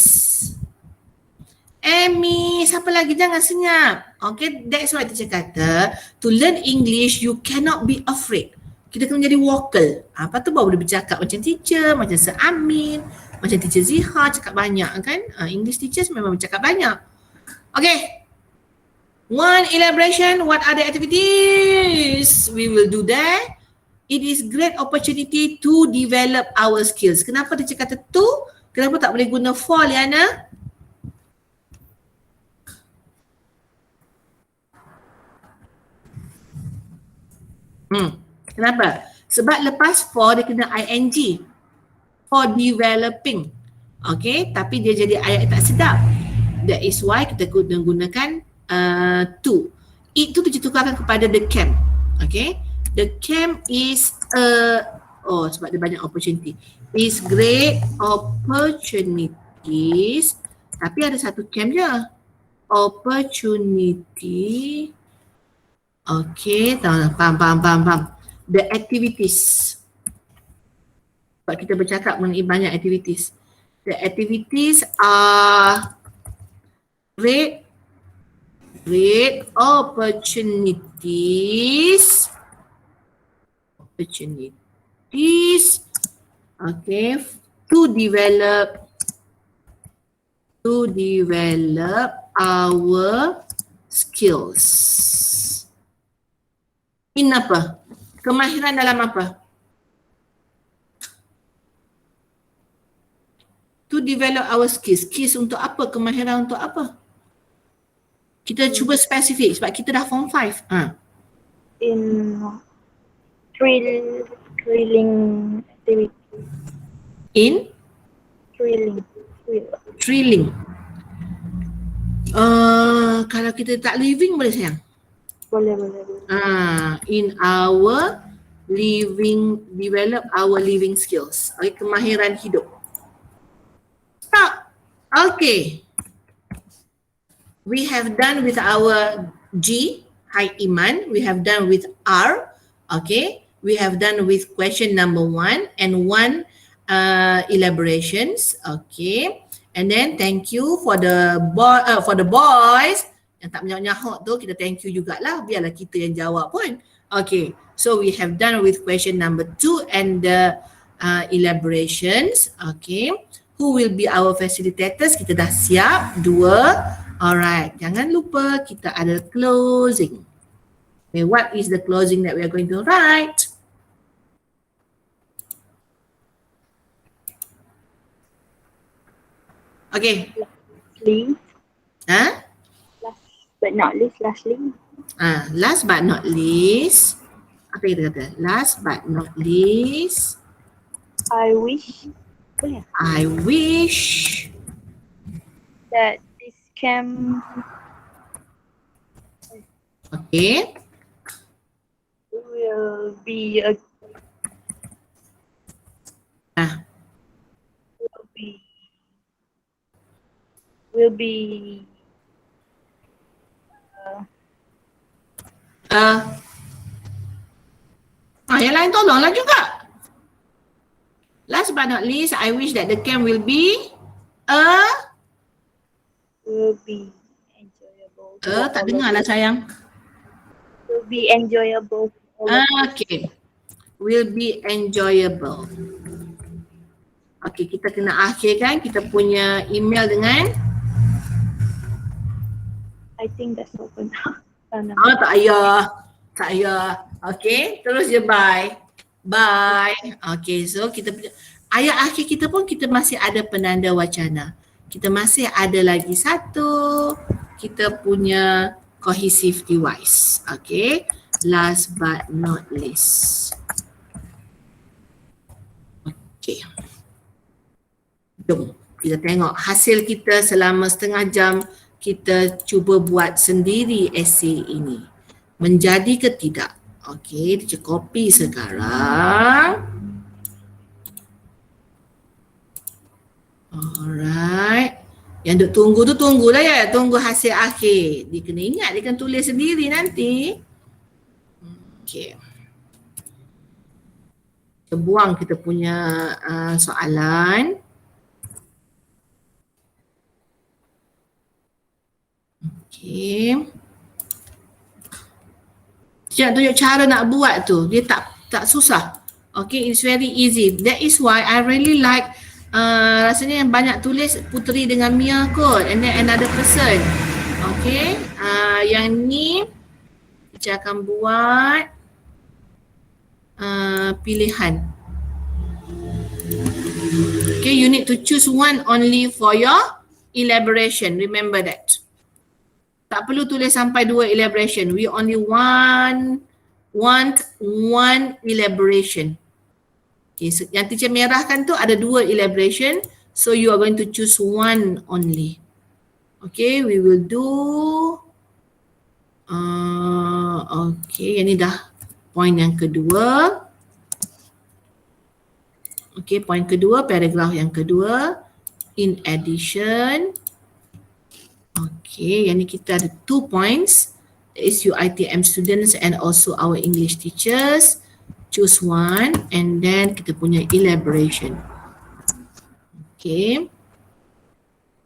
[SPEAKER 1] Amy, siapa lagi? Jangan senyap. Okay, that's why teacher kata, to learn English, you cannot be afraid. Kita kena jadi vocal. Apa tu baru boleh bercakap macam teacher, macam Sir Amin, macam teacher Ziha, cakap banyak kan. English teachers memang bercakap banyak. Okay. One elaboration, what are the activities we will do there? It is great opportunity to develop our skills. Kenapa dia kata to? Kenapa tak boleh guna for, Liana? Kenapa? Sebab lepas for dia kena ing. For developing. Okay, tapi dia jadi ayat tak sedap. That is why kita gunakan to. Itu ditukarkan kepada the camp. Okay. The camp is sebab dia banyak opportunity. Is great opportunities. Tapi ada satu camp je. Opportunity. Okay, faham. The activities. Sebab kita bercakap mengenai banyak activities. The activities are great opportunities, okay, to develop our skills. In apa? Kemahiran dalam apa? To develop our skills. Skills untuk apa? Kemahiran untuk apa? Kita cuba spesifik sebab kita dah form 5.
[SPEAKER 3] In thrilling activity.
[SPEAKER 1] In
[SPEAKER 3] Thrilling.
[SPEAKER 1] thrilling. Kalau kita tak living boleh sayang?
[SPEAKER 3] Boleh.
[SPEAKER 1] In our develop our living skills. Okay, kemahiran hidup. Stop. Okay. We have done with our G, Hai Iman. We have done with R. Okay. We have done with question number 1 and 1 elaborations. Okay. And then thank you for the boys yang tak menyahut tu, kita thank you jugalah, biarlah kita yang jawab pun. Okay, so we have done with question number 2 and the elaborations. Okay, who will be our facilitators? Kita dah siap 2. Alright, jangan lupa kita ada closing. Okay, what is the closing that we are going to write? Okay.
[SPEAKER 3] Lastly.
[SPEAKER 1] Huh?
[SPEAKER 3] But not least, lastly.
[SPEAKER 1] Last but not least. Apa kita kata? Last but not least.
[SPEAKER 3] I wish. Boleh.
[SPEAKER 1] I wish.
[SPEAKER 3] That this camp
[SPEAKER 1] Okay.
[SPEAKER 3] will be a will be
[SPEAKER 1] yang lain tolonglah juga. Last but not least, I wish that the camp will be
[SPEAKER 3] enjoyable.
[SPEAKER 1] tak dengar lah sayang.
[SPEAKER 3] Will be enjoyable.
[SPEAKER 1] Okay. Will be enjoyable. Okay, kita kena akhirkan kita punya email dengan
[SPEAKER 3] I think that's all for now.
[SPEAKER 1] tak payah. Okay, terus je bye. Bye. Okay, so kita ayat akhir kita pun kita masih ada penanda wacana. Kita masih ada lagi satu, kita punya cohesive device. Okay, last but not least. Okay. Jom kita tengok hasil kita selama setengah jam kita cuba buat sendiri esei ini. Menjadi ke tidak? Okey, dia copy sekarang. Alright. Yang duk tunggu tu tunggulah ya, tunggu hasil akhir. Dia kena ingat, dia kena tulis sendiri nanti. Okey. Kita buang kita punya soalan. Okay. Saya tunjuk cara nak buat tu. Dia tak susah. Okay, it's very easy. That is why I really like rasanya yang banyak tulis Puteri dengan Mia kot. And then another person. Okay. Yang ni saya akan buat pilihan. Okay, you need to choose one only for your elaboration. Remember that. Tak perlu tulis sampai 2 elaboration. We only want one elaboration. Okay, so yang teacher merahkan tu ada 2 elaboration. So you are going to choose one only. Okay, we will do. Okay, yang ni dah point yang kedua. Okay, point kedua, paragraf yang kedua. In addition. Okay, yang ni kita ada 2 points. That is UiTM students and also our English teachers. Choose one and then kita punya elaboration. Okay.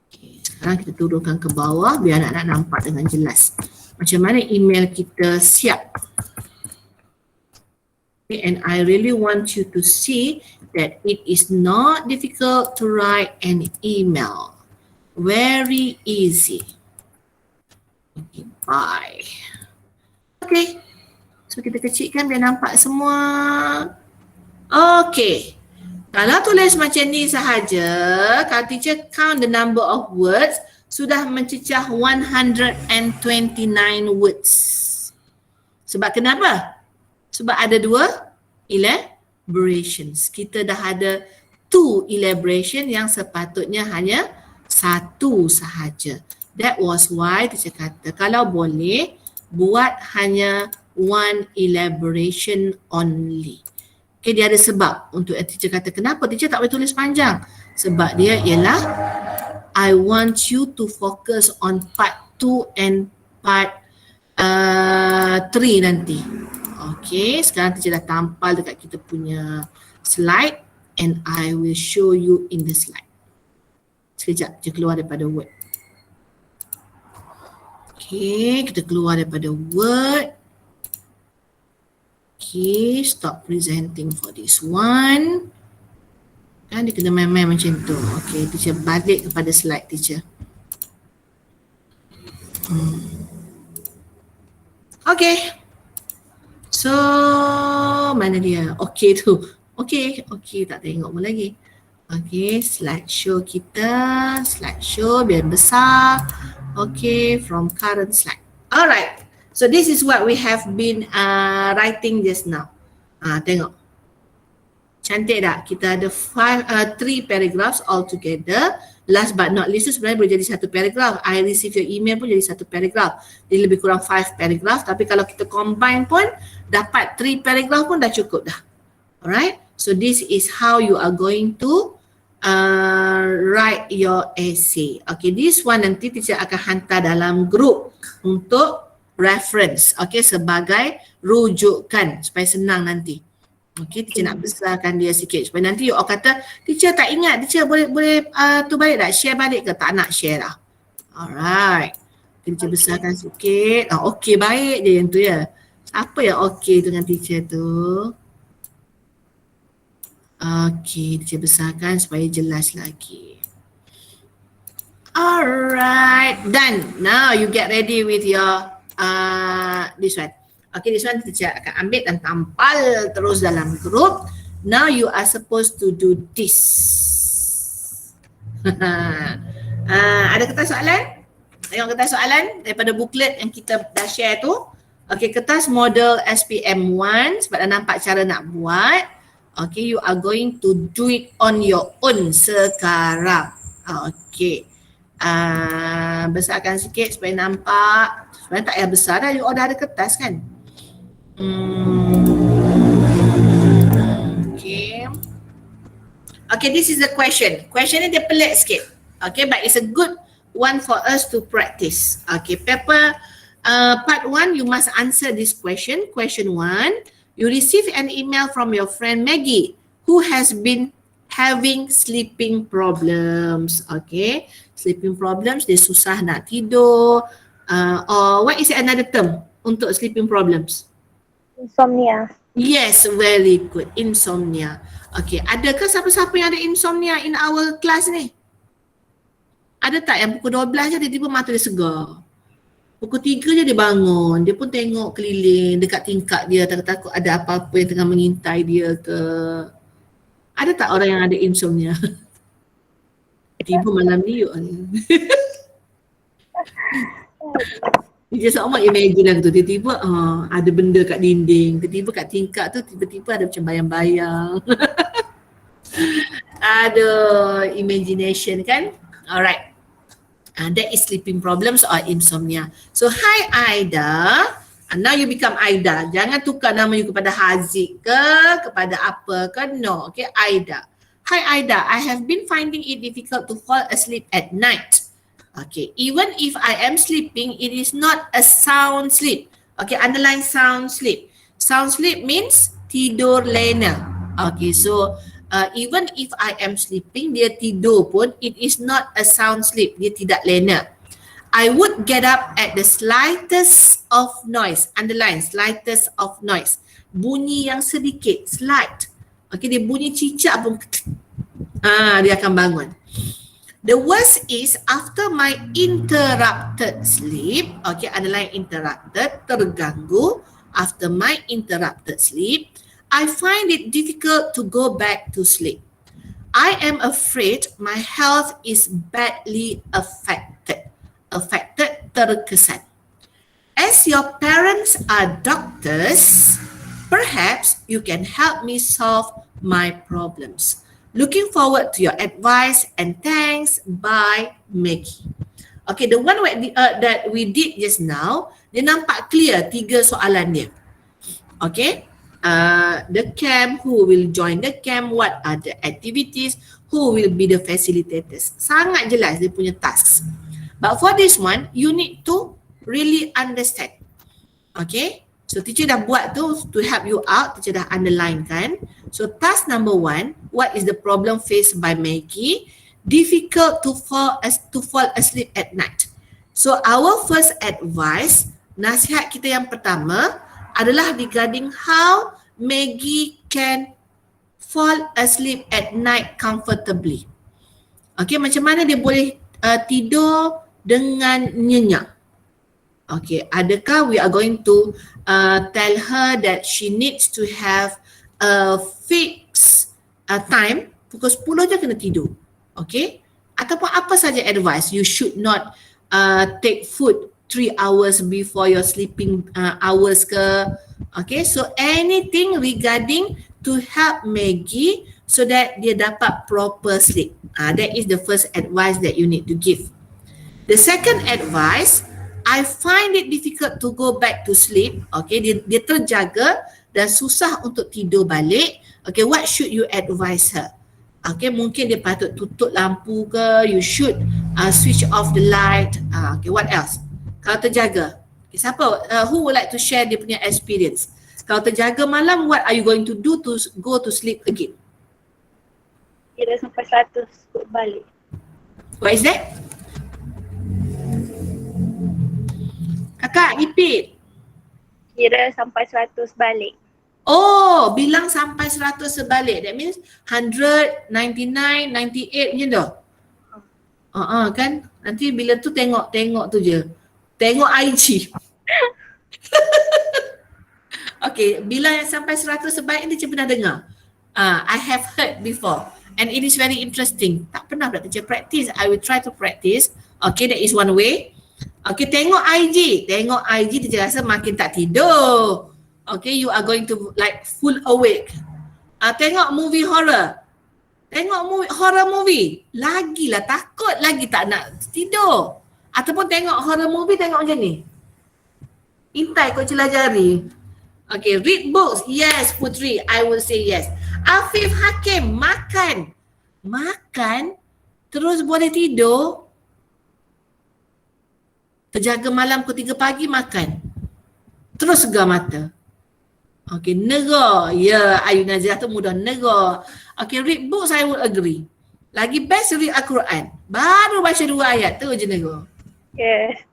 [SPEAKER 1] Okay, sekarang kita turunkan ke bawah biar anak-anak nampak dengan jelas. Macam mana email kita siap. Okay, and I really want you to see that it is not difficult to write an email. Very easy. Okay, bye. Okay. So kita kecilkan biar nampak semua. Okay. Kalau tulis macam ni sahaja, kalau teacher count the number of words, sudah mencecah 129 words. Sebab kenapa? Sebab ada 2 elaborations. Kita dah ada 2 2 elaboration yang sepatutnya hanya 1 sahaja. That was why teacher kata kalau boleh buat hanya 1 elaboration only. Okay, dia ada sebab untuk teacher kata kenapa teacher tak boleh tulis panjang. Sebab dia ialah I want you to focus on part 2 and part 3 nanti. Okay, sekarang teacher dah tampal dekat kita punya slide and I will show you in the slide. Sekejap, dia keluar daripada Word. Okay, kita keluar daripada Word. Okay, stop presenting for this one. Kan dia kena main-main macam tu. Okay, teacher balik kepada slide teacher. Okay. So, mana dia? Okay tu. Okay, tak tengok pun lagi. Okay, slideshow kita. Slideshow biar besar. Okay, from current slide. Alright. So this is what we have been writing just now. Tengok. Cantik tak? Kita ada 3 paragraphs all together. Last but not least sebenarnya boleh jadi 1 paragraph. I receive your email pun jadi 1 paragraph. Jadi lebih kurang 5 paragraph. Tapi kalau kita combine pun dapat 3 paragraph pun dah cukup dah. Alright. So this is how you are going to write your essay. Okay, this one nanti teacher akan hantar dalam group untuk reference, okay, sebagai rujukan supaya senang nanti. Okay, teacher nak besarkan dia sikit supaya nanti you all kata, teacher tak ingat, teacher boleh tu balik tak? Share balik ke? Tak nak share lah. Alright. Teacher besarkan sikit. Okay, baik je yang tu ya. Siapa yang okay tu dengan teacher tu? Okay, teacher besarkan supaya jelas lagi. Alright, done. Now you get ready with your this one. Okay, this one teacher akan ambil dan tampal terus dalam group. Now you are supposed to do this. Ada kertas soalan? Tengok kertas soalan daripada booklet yang kita dah share tu. Okay, kertas model SPM1 sebab dah nampak cara nak buat. Okay, you are going to do it on your own sekarang. Okay. Besarkan sikit supaya nampak. Sebenarnya tak payah besar dah, you all dah ada kertas kan? Okay. Okay, this is the question. Question ni dia pelik sikit. Okay, but it's a good one for us to practice. Okay, paper part 1, you must answer this question. Question 1, you receive an email from your friend Maggie who has been having sleeping problems. Okay, sleeping problems, dia susah nak tidur. Or what is another term untuk sleeping problems?
[SPEAKER 3] Insomnia.
[SPEAKER 1] Yes, very good. Insomnia. Okay, adakah siapa-siapa yang ada insomnia in our class ni? Ada tak yang pukul 12 je tiba-tiba mata dia segar? Pukul 3 je dia bangun, dia pun tengok keliling dekat tingkap dia, takut-takut ada apa-apa yang tengah mengintai dia ke? Ada tak orang yang ada insomnia? Tiba malam ni yuk. Dia sama imagine lah tu, tiba-tiba ada benda kat dinding, tiba-tiba kat tingkap tu tiba-tiba ada macam bayang-bayang. Ada imagination kan? Alright. That is sleeping problems or insomnia. So hi Aida. Now you become Aida. Jangan tukar nama you kepada Haziq ke, kepada apa ke. No, okay, Aida. Hi Aida, I have been finding it difficult to fall asleep at night. Okay, even if I am sleeping, it is not a sound sleep. Okay, underline sound sleep. Sound sleep means tidur lena. Okay, so even if I am sleeping, dia tidur pun, it is not a sound sleep. Dia tidak lena. I would get up at the slightest of noise. Underline, slightest of noise. Bunyi yang sedikit, slight. Okay, dia bunyi cicak pun, dia akan bangun. The worst is after my interrupted sleep. Okay, underline interrupted, terganggu. After my interrupted sleep, I find it difficult to go back to sleep. I am afraid my health is badly affected. Affected, terkesan. As your parents are doctors, perhaps you can help me solve my problems. Looking forward to your advice and thanks by Maggie. Okay, the one that we did just now, dia nampak clear 3 soalan dia. Okay, the camp, who will join the camp, what are the activities, who will be the facilitators. Sangat jelas dia punya tasks. But for this one, you need to really understand. Okay, so teacher dah buat tu to help you out, teacher dah underline kan. So task number 1, what is the problem faced by Maggie? Difficult to fall asleep at night. So our first advice, nasihat kita yang pertama adalah regarding how Maggie can fall asleep at night comfortably. Okay, macam mana dia boleh tidur dengan nyenyak. Okay, adakah we are going to tell her that she needs to have a fixed time, pukul 10 je kena tidur. Okay, ataupun apa saja advice, you should not take food 3 hours before your sleeping hours ke. Okay, so anything regarding to help Maggie so that dia dapat proper sleep. That is the first advice that you need to give. The second advice, I find it difficult to go back to sleep. Okay, dia terjaga dan susah untuk tidur balik. Okay, what should you advise her? Okay, mungkin dia patut tutup lampu ke, you should switch off the light. Okay, what else? Kalau terjaga, okay, siapa, who would like to share dia punya experience? Kalau terjaga malam, what are you going to do to go to sleep again?
[SPEAKER 3] Kira sampai 100 balik.
[SPEAKER 1] What is that? Kakak, repeat.
[SPEAKER 3] Kira sampai 100 balik.
[SPEAKER 1] Oh, bilang sampai 100 sebalik. That means 100, 99, 98 macam tu. Kan? Nanti bila tu tengok tu je. Tengok IG. Okay, bila sampai 100 sebalik ni, dia pernah dengar. I have heard before. And it is very interesting. Tak pernah pula teacher practice. I will try to practice. Okay, that is one way. Okay, tengok IG. Tengok IG, teacher rasa makin tak tidur. Okay, you are going to like full awake. Tengok movie horror. Tengok horror movie. Lagilah takut, lagi tak nak tidur. Ataupun tengok horror movie, tengok macam ni. Intai kot celah jari. Okay, read books. Yes, Putri, I will say yes. Afif Hakim, makan. Makan, terus boleh tidur. Terjaga malam pukul 3 pagi makan. Terus segar mata. Okay, nega. Ya, Ayu Nazirah tu mudah nega. Okay, read books, I would agree. Lagi best read Al-Quran. Baru baca 2 ayat tu je nega.
[SPEAKER 3] Yes.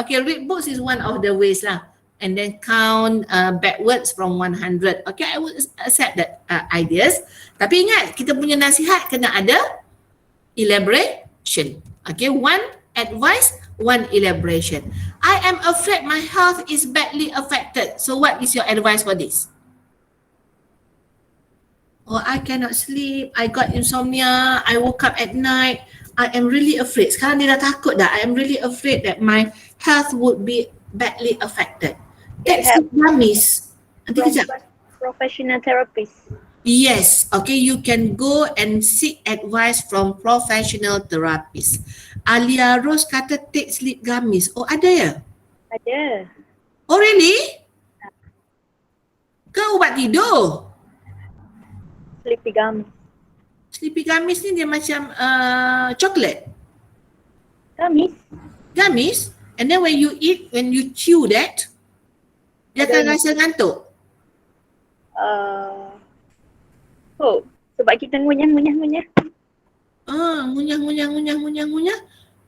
[SPEAKER 1] Okay, read books is one of the ways lah. And then count backwards from 100. Okay, I would accept that ideas. Tapi ingat, kita punya nasihat kena ada elaboration. Okay, one advice, one elaboration. I am afraid my health is badly affected. So what is your advice for this? Oh, I cannot sleep. I got insomnia. I woke up at night. I am really afraid. Sekarang dia dah takut dah. I am really afraid that my health would be badly affected. That's dummies. Nanti kejap.
[SPEAKER 3] Professional therapist.
[SPEAKER 1] Yes. Okay, you can go and seek advice from professional therapist. Alia Rose kata take sleep gummies. Oh, ada ya?
[SPEAKER 3] Ada.
[SPEAKER 1] Oh, really? Ke ubat tidur?
[SPEAKER 3] Sleepy gummies.
[SPEAKER 1] Sleepy gummies ni dia macam coklat.
[SPEAKER 3] Gummies?
[SPEAKER 1] Gummies. And then when you eat, when you chew that, dia akan rasa ngantuk.
[SPEAKER 3] Oh, sebab kita ngunyah.
[SPEAKER 1] Ngunyah.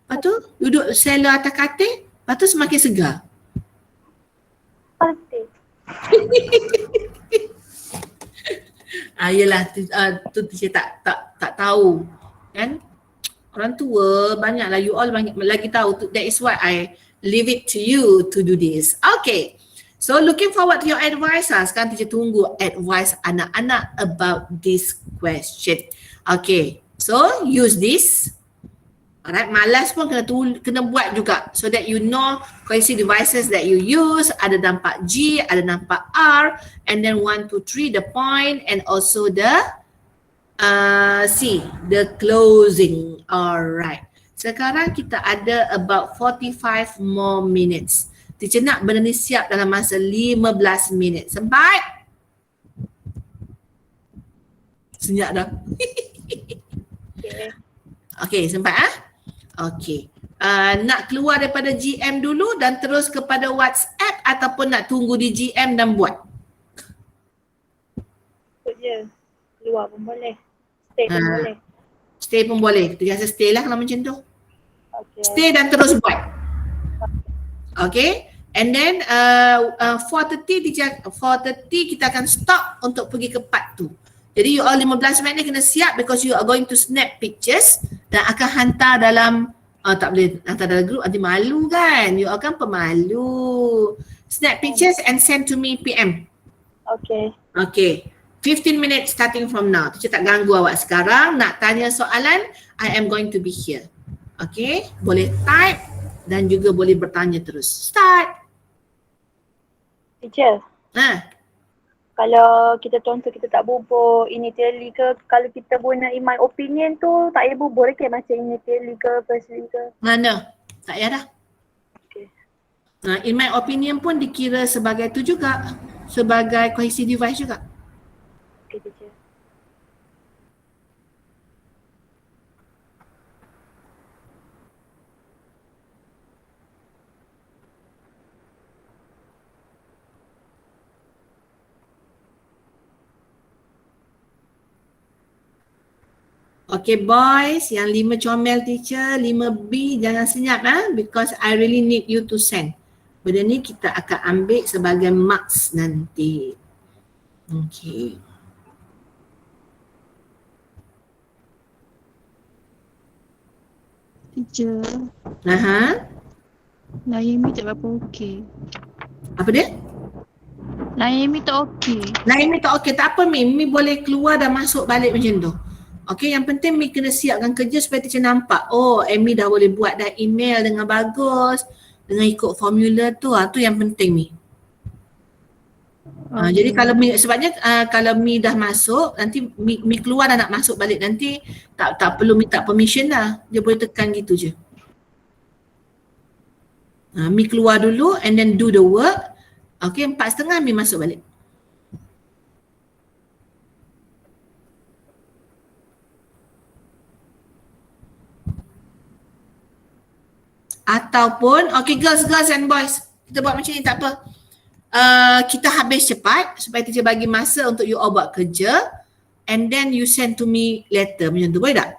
[SPEAKER 1] Lepas tu duduk sela atas katil, lepas tu semakin segar.
[SPEAKER 3] Pasti.
[SPEAKER 1] Yelah, tu teacher tak tahu. Kan? Orang tua banyaklah, you all banyak lagi tahu. That is why I leave it to you to do this. Okay. So looking forward to your advice. Sekarang teacher tunggu advice anak-anak about this question. Okay. So use this. Alright, malas pun kena buat juga so that you know cohesive devices that you use. Ada nampak G, ada nampak R, and then 1, 2, 3 the point and also the C, the closing. Alright. Sekarang kita ada about 45 more minutes. Teacher nak benda ni siap dalam masa 15 minit. Sempat? Senyap dah.
[SPEAKER 3] Okay.
[SPEAKER 1] Okay, sempat ah? Okay. Nak keluar daripada GM dulu dan terus kepada WhatsApp ataupun nak tunggu di GM dan buat?
[SPEAKER 3] Ikut je. Keluar pun boleh. Stay pun boleh.
[SPEAKER 1] Stay pun boleh. Kita rasa stay lah kalau macam tu.
[SPEAKER 3] Okay.
[SPEAKER 1] Stay dan terus buat. Okay. And then 4:30 kita akan stop untuk pergi ke part 2. Jadi you all 15 minit kena siap because you are going to snap pictures dan akan hantar dalam tak boleh hantar dalam group, nanti malu kan. You all kan pemalu. Snap pictures and send to me PM.
[SPEAKER 3] Okay.
[SPEAKER 1] Okay. 15 minutes starting from now. Teacher tak ganggu awak sekarang. Nak tanya soalan, I am going to be here. Okay. Boleh type dan juga boleh bertanya terus. Start.
[SPEAKER 3] Teacher, kalau kita contoh kita tak bubur initially ke, kalau kita guna in my opinion tu tak payah bubur ke macam initially ke firstly ke?
[SPEAKER 1] Mana? Tak payah dah.
[SPEAKER 3] Okay.
[SPEAKER 1] In my opinion pun dikira sebagai tu juga. Sebagai cohesive device juga.
[SPEAKER 3] Okay, teacher.
[SPEAKER 1] Okay boys, yang 5 comel teacher, 5B jangan senyap because I really need you to send. Benda ni kita akan ambil sebagai marks nanti. Okay.
[SPEAKER 5] Teacher, layar mi tak berapa okey.
[SPEAKER 1] Apa dia?
[SPEAKER 5] Layar mi tak okey.
[SPEAKER 1] Lain ni tak okey, tak apa Mi. Mi boleh keluar dan masuk balik macam tu. Okey, yang penting Mi kena siapkan kerja supaya teacher nampak. Oh, Amy dah boleh buat dah email dengan bagus. Dengan ikut formula tu. Tu yang penting Mi. Jadi kalau Mi, sebabnya kalau Mi dah masuk, nanti Mi keluar dan nak masuk balik. Nanti tak perlu minta permission dah. Dia boleh tekan gitu je. Mi keluar dulu and then do the work. Okey, 4:30 Mi masuk balik. Ataupun, okay girls and boys, kita buat macam ni tak apa. Kita habis cepat supaya teacher bagi masa untuk you all buat kerja and then you send to me later macam tu, boleh tak?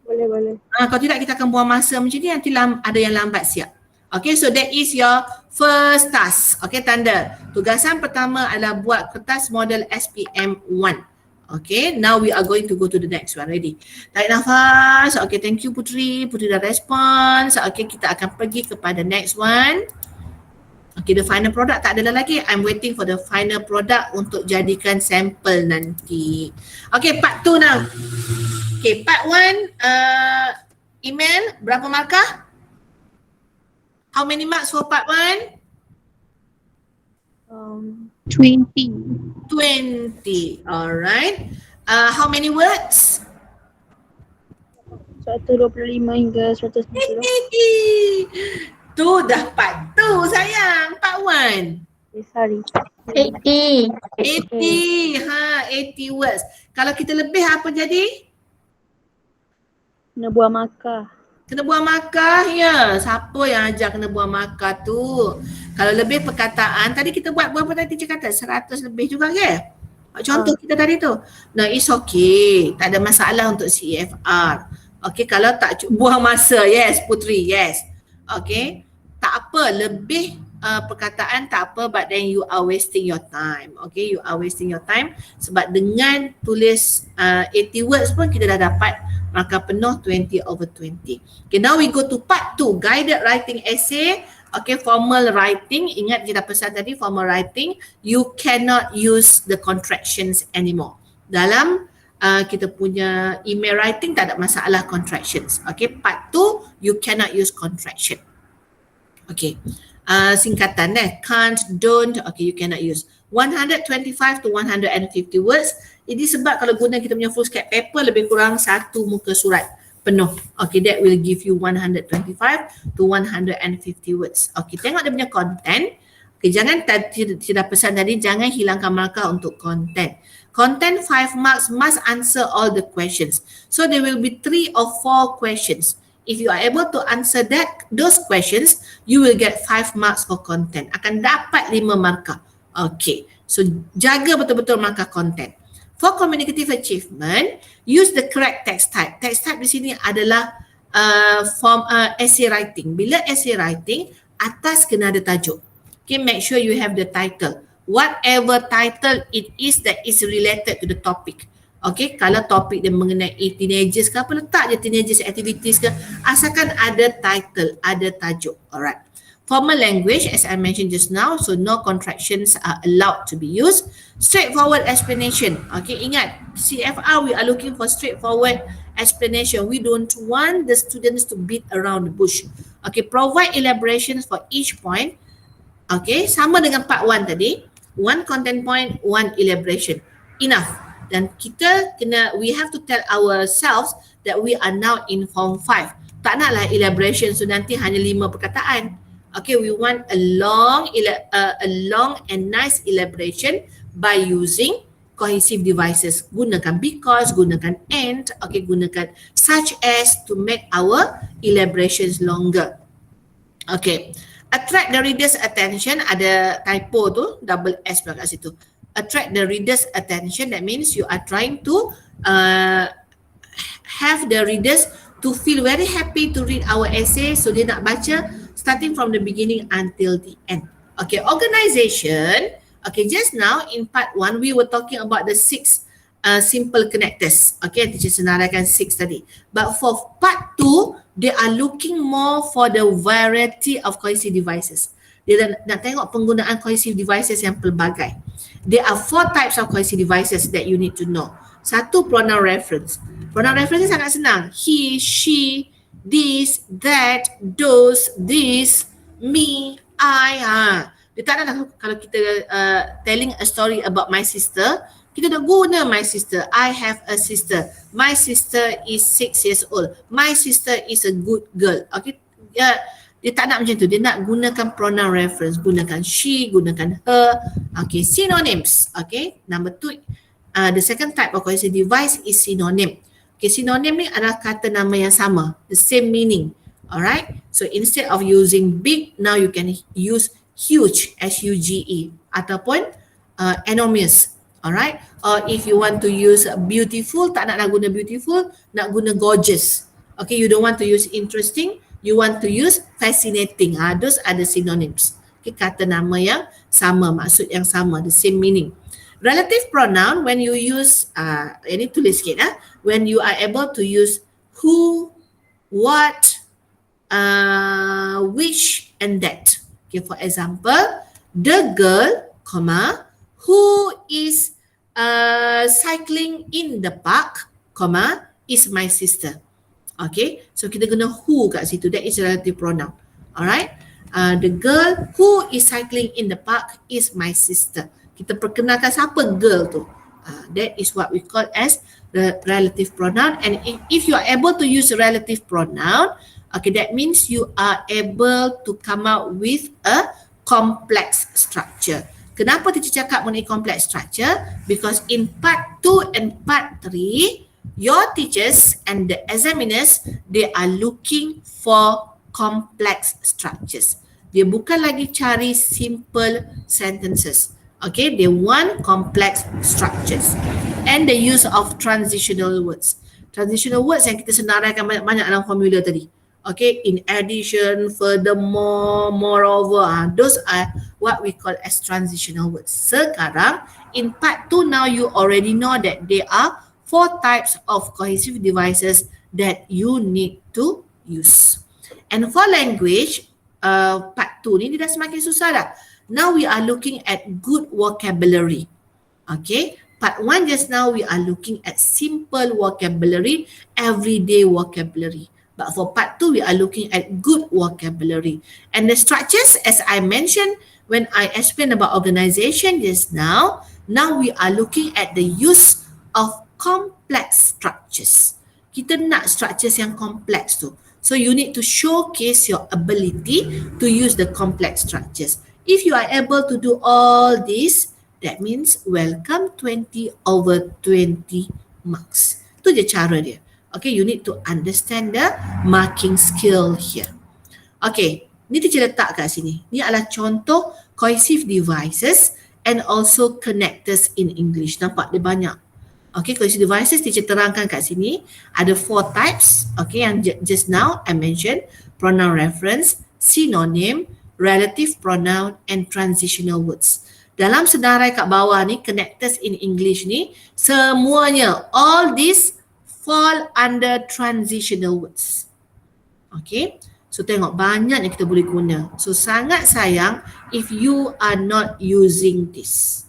[SPEAKER 3] Boleh.
[SPEAKER 1] Kalau tidak kita akan buang masa macam ni, nanti ada yang lambat siap. Okay, so that is your first task. Okay, tanda. Tugasan pertama adalah buat kertas model SPM 1. Okay, now we are going to go to the next one. Ready? Tarik nafas. Okay, thank you Putri. Putri dah respons. Okay, kita akan pergi kepada next one. Okay, the final product tak ada lagi. I'm waiting for the final product untuk jadikan sampel nanti. Okay, part 2 now. Okay, part 1, email, berapa markah? How many marks for part 1?
[SPEAKER 5] 20.
[SPEAKER 1] 20. Alright. How many words?
[SPEAKER 3] 125 hingga 190.
[SPEAKER 1] Tu dah part 2 sayang. Part 1.
[SPEAKER 3] Sorry.
[SPEAKER 5] 80.
[SPEAKER 1] 80 words. Kalau kita lebih apa jadi?
[SPEAKER 3] Kena buang markah.
[SPEAKER 1] Kena buang markah ya. Siapa yang ajar kena buang markah tu? Kalau lebih perkataan, tadi kita buat berapa tadi teacher kata? 100 lebih juga ke? Contoh kita tadi tu. No, it's okay. Tak ada masalah untuk CFR. Okay, kalau tak buang masa. Yes, Putri. Yes. Okay. Tak apa. Lebih perkataan tak apa, but then you are wasting your time. Okay, you are wasting your time. Sebab dengan tulis 80 words pun kita dah dapat markah penuh 20/20. Okay, now we go to part 2. Guided writing essay. Okay, formal writing. Ingat kita pesan tadi formal writing. You cannot use the contractions anymore. Dalam kita punya email writing tak ada masalah contractions. Okay, part 2 you cannot use contraction. Okay, singkatan can't, don't. Okay, you cannot use. 125 to 150 words. Ini sebab kalau guna kita punya foolscap paper lebih kurang satu muka surat penuh. Okay, that will give you 125 to 150 words. Okay, tengok dia punya content. Okay, jangan tidak pesan tadi, jangan hilangkan markah untuk content. Content 5 marks, must answer all the questions. So there will be 3 or 4 questions. If you are able to answer those questions, you will get 5 marks for content. Akan dapat 5 markah. Okay, so jaga betul-betul markah content. For communicative achievement, use the correct text type. Text type di sini adalah form essay writing. Bila essay writing, atas kena ada tajuk. Okay, make sure you have the title. Whatever title it is that is related to the topic. Okay, kalau topik dia mengenai teenagers ke apa, letak je teenagers activities ke, asalkan ada title, ada tajuk. Alright. Formal language, as I mentioned just now, so no contractions are allowed to be used. Straightforward explanation. Okay, ingat, CFR, we are looking for straightforward explanation. We don't want the students to beat around the bush. Okay, provide elaborations for each point. Okay, sama dengan part 1 tadi. One content point, one elaboration. Enough. Dan kita we have to tell ourselves that we are now in form 5. Tak naklah elaboration, so nanti hanya 5 perkataan. Okay, we want a long and nice elaboration by using cohesive devices. Gunakan because, gunakan and, okay, gunakan such as to make our elaborations longer. Okay, attract the reader's attention, ada typo tu, double S pula kat situ. Attract the reader's attention, that means you are trying to have the readers to feel very happy to read our essay, so dia nak baca starting from the beginning until the end. Okay, organization. Okay, just now in part 1, we were talking about the 6 simple connectors. Okay, teacher senaraikan 6 tadi. But for part 2, they are looking more for the variety of cohesive devices. Dia nak tengok penggunaan cohesive devices yang pelbagai. There are 4 types of cohesive devices that you need to know. Satu, pronoun reference. Pronoun reference sangat senang. He, she, this, that, those, this, me, I. Dia tak nak kalau kita telling a story about my sister, kita dah guna my sister. I have a sister. My sister is 6 years old. My sister is a good girl. Okay, dia tak nak macam tu. Dia nak gunakan pronoun reference. Gunakan she, gunakan her. Okay, synonyms. Okay, number 2. The second type of cohesive device is synonym. Okay, synonym ni adalah kata nama yang sama, the same meaning. Alright, so instead of using big, now you can use huge, S-U-G-E, ataupun enormous. Alright, or if you want to use beautiful, tak nak guna beautiful, nak guna gorgeous. Okay, you don't want to use interesting, you want to use fascinating. Those are the synonyms. Okay, kata nama yang sama, maksud yang sama, the same meaning. Relative pronoun, when you use, ini tulis sikit when you are able to use who, what, which and that. Okay, for example, the girl, comma, who is cycling in the park, comma, is my sister. Okay, so kita guna who kat situ, that is relative pronoun. Alright, the girl who is cycling in the park is my sister. Kita perkenalkan siapa girl tu. That is what we call as the relative pronoun. And if you are able to use a relative pronoun, okay, that means you are able to come out with a complex structure. Kenapa teacher cakap mengenai complex structure? Because in part 2 and part 3, your teachers and the examiners, they are looking for complex structures. Dia bukan lagi cari simple sentences. Okay, they want complex structures and the use of transitional words. Transitional words yang kita senaraikan banyak-banyak dalam formula tadi. Okay, in addition, furthermore, moreover, those are what we call as transitional words. Sekarang, in part 2 now you already know that there are 4 types of cohesive devices that you need to use. And for language, part 2 ni dia dah semakin susah dah. Now we are looking at good vocabulary. Okay, part 1 just now we are looking at simple vocabulary, everyday vocabulary. But for part 2 we are looking at good vocabulary. And the structures, as I mentioned when I explained about organization just now we are looking at the use of complex structures. Kita nak structures yang complex tu. So you need to showcase your ability to use the complex structures. If you are able to do all this, that means welcome 20 over 20 marks. Tu je cara dia. Okay, you need to understand the marking skill here. Okay, ni teacher letak kat sini. Ni adalah contoh cohesive devices and also connectors in English. Nampak dia banyak. Okay, cohesive devices teacher terangkan kat sini. Ada 4 types. Okay, yang just now I mentioned. Pronoun reference, synonym, relative pronoun and transitional words. Dalam senarai kat bawah ni, connectors in English ni, semuanya, all these fall under transitional words. Okay, so tengok banyak yang kita boleh guna. So sangat sayang if you are not using this.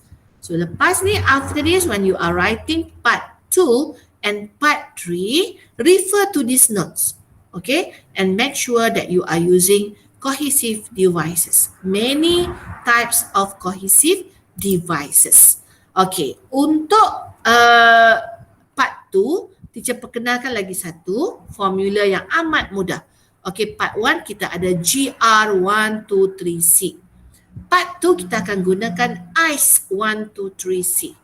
[SPEAKER 1] So lepas ni, after this, when you are writing part 2 and part 3, refer to these notes. Okay, and make sure that you are using cohesive devices. Many types of cohesive devices. Okay, untuk part 2, teacher perkenalkan lagi satu formula yang amat mudah. Okay, part 1 kita ada GR123C. Part 2 kita akan gunakan ICE123C.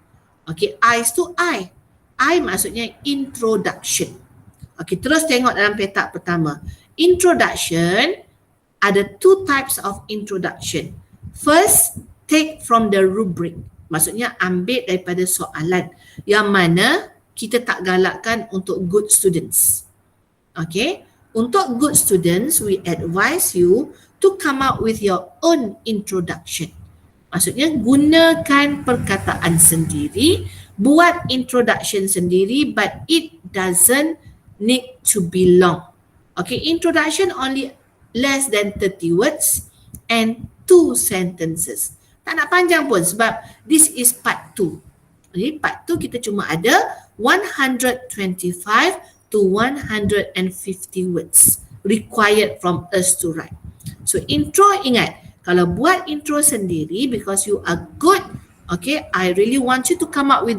[SPEAKER 1] Okay, ICE tu I. I maksudnya introduction. Okay, terus tengok dalam petak pertama. Introduction, ada 2 types of introduction. First, take from the rubric. Maksudnya ambil daripada soalan. Yang mana kita tak galakkan untuk good students. Okay, untuk good students, we advise you to come up with your own introduction. Maksudnya gunakan perkataan sendiri, buat introduction sendiri, but it doesn't need to be long. Okay, introduction only less than 30 words and 2 sentences. Tak nak panjang pun sebab this is part 2. Jadi part 2 kita cuma ada 125 to 150 words required from us to write. So intro, ingat, kalau buat intro sendiri because you are good, okay, I really want you to come up with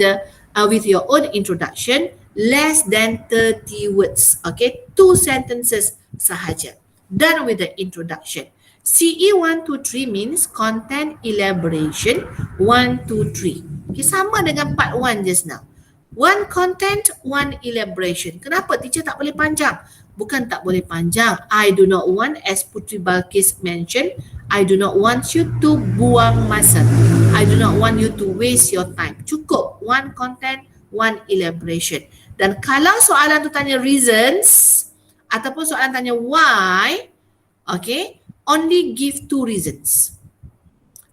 [SPEAKER 1] your own introduction, less than 30 words, okay, 2 sentences sahaja. Done with the introduction. CE123 means content elaboration 1, 2, 3. Okay, sama dengan part 1 just now. 1 content, 1 elaboration. Kenapa teacher tak boleh panjang? Bukan tak boleh panjang. I do not want, as Putri Balkis mentioned, I do not want you to buang masa. I do not want you to waste your time. Cukup 1 content, 1 elaboration. Dan kalau soalan tu tanya reasons ataupun soalan tanya why, okay, only give 2 reasons.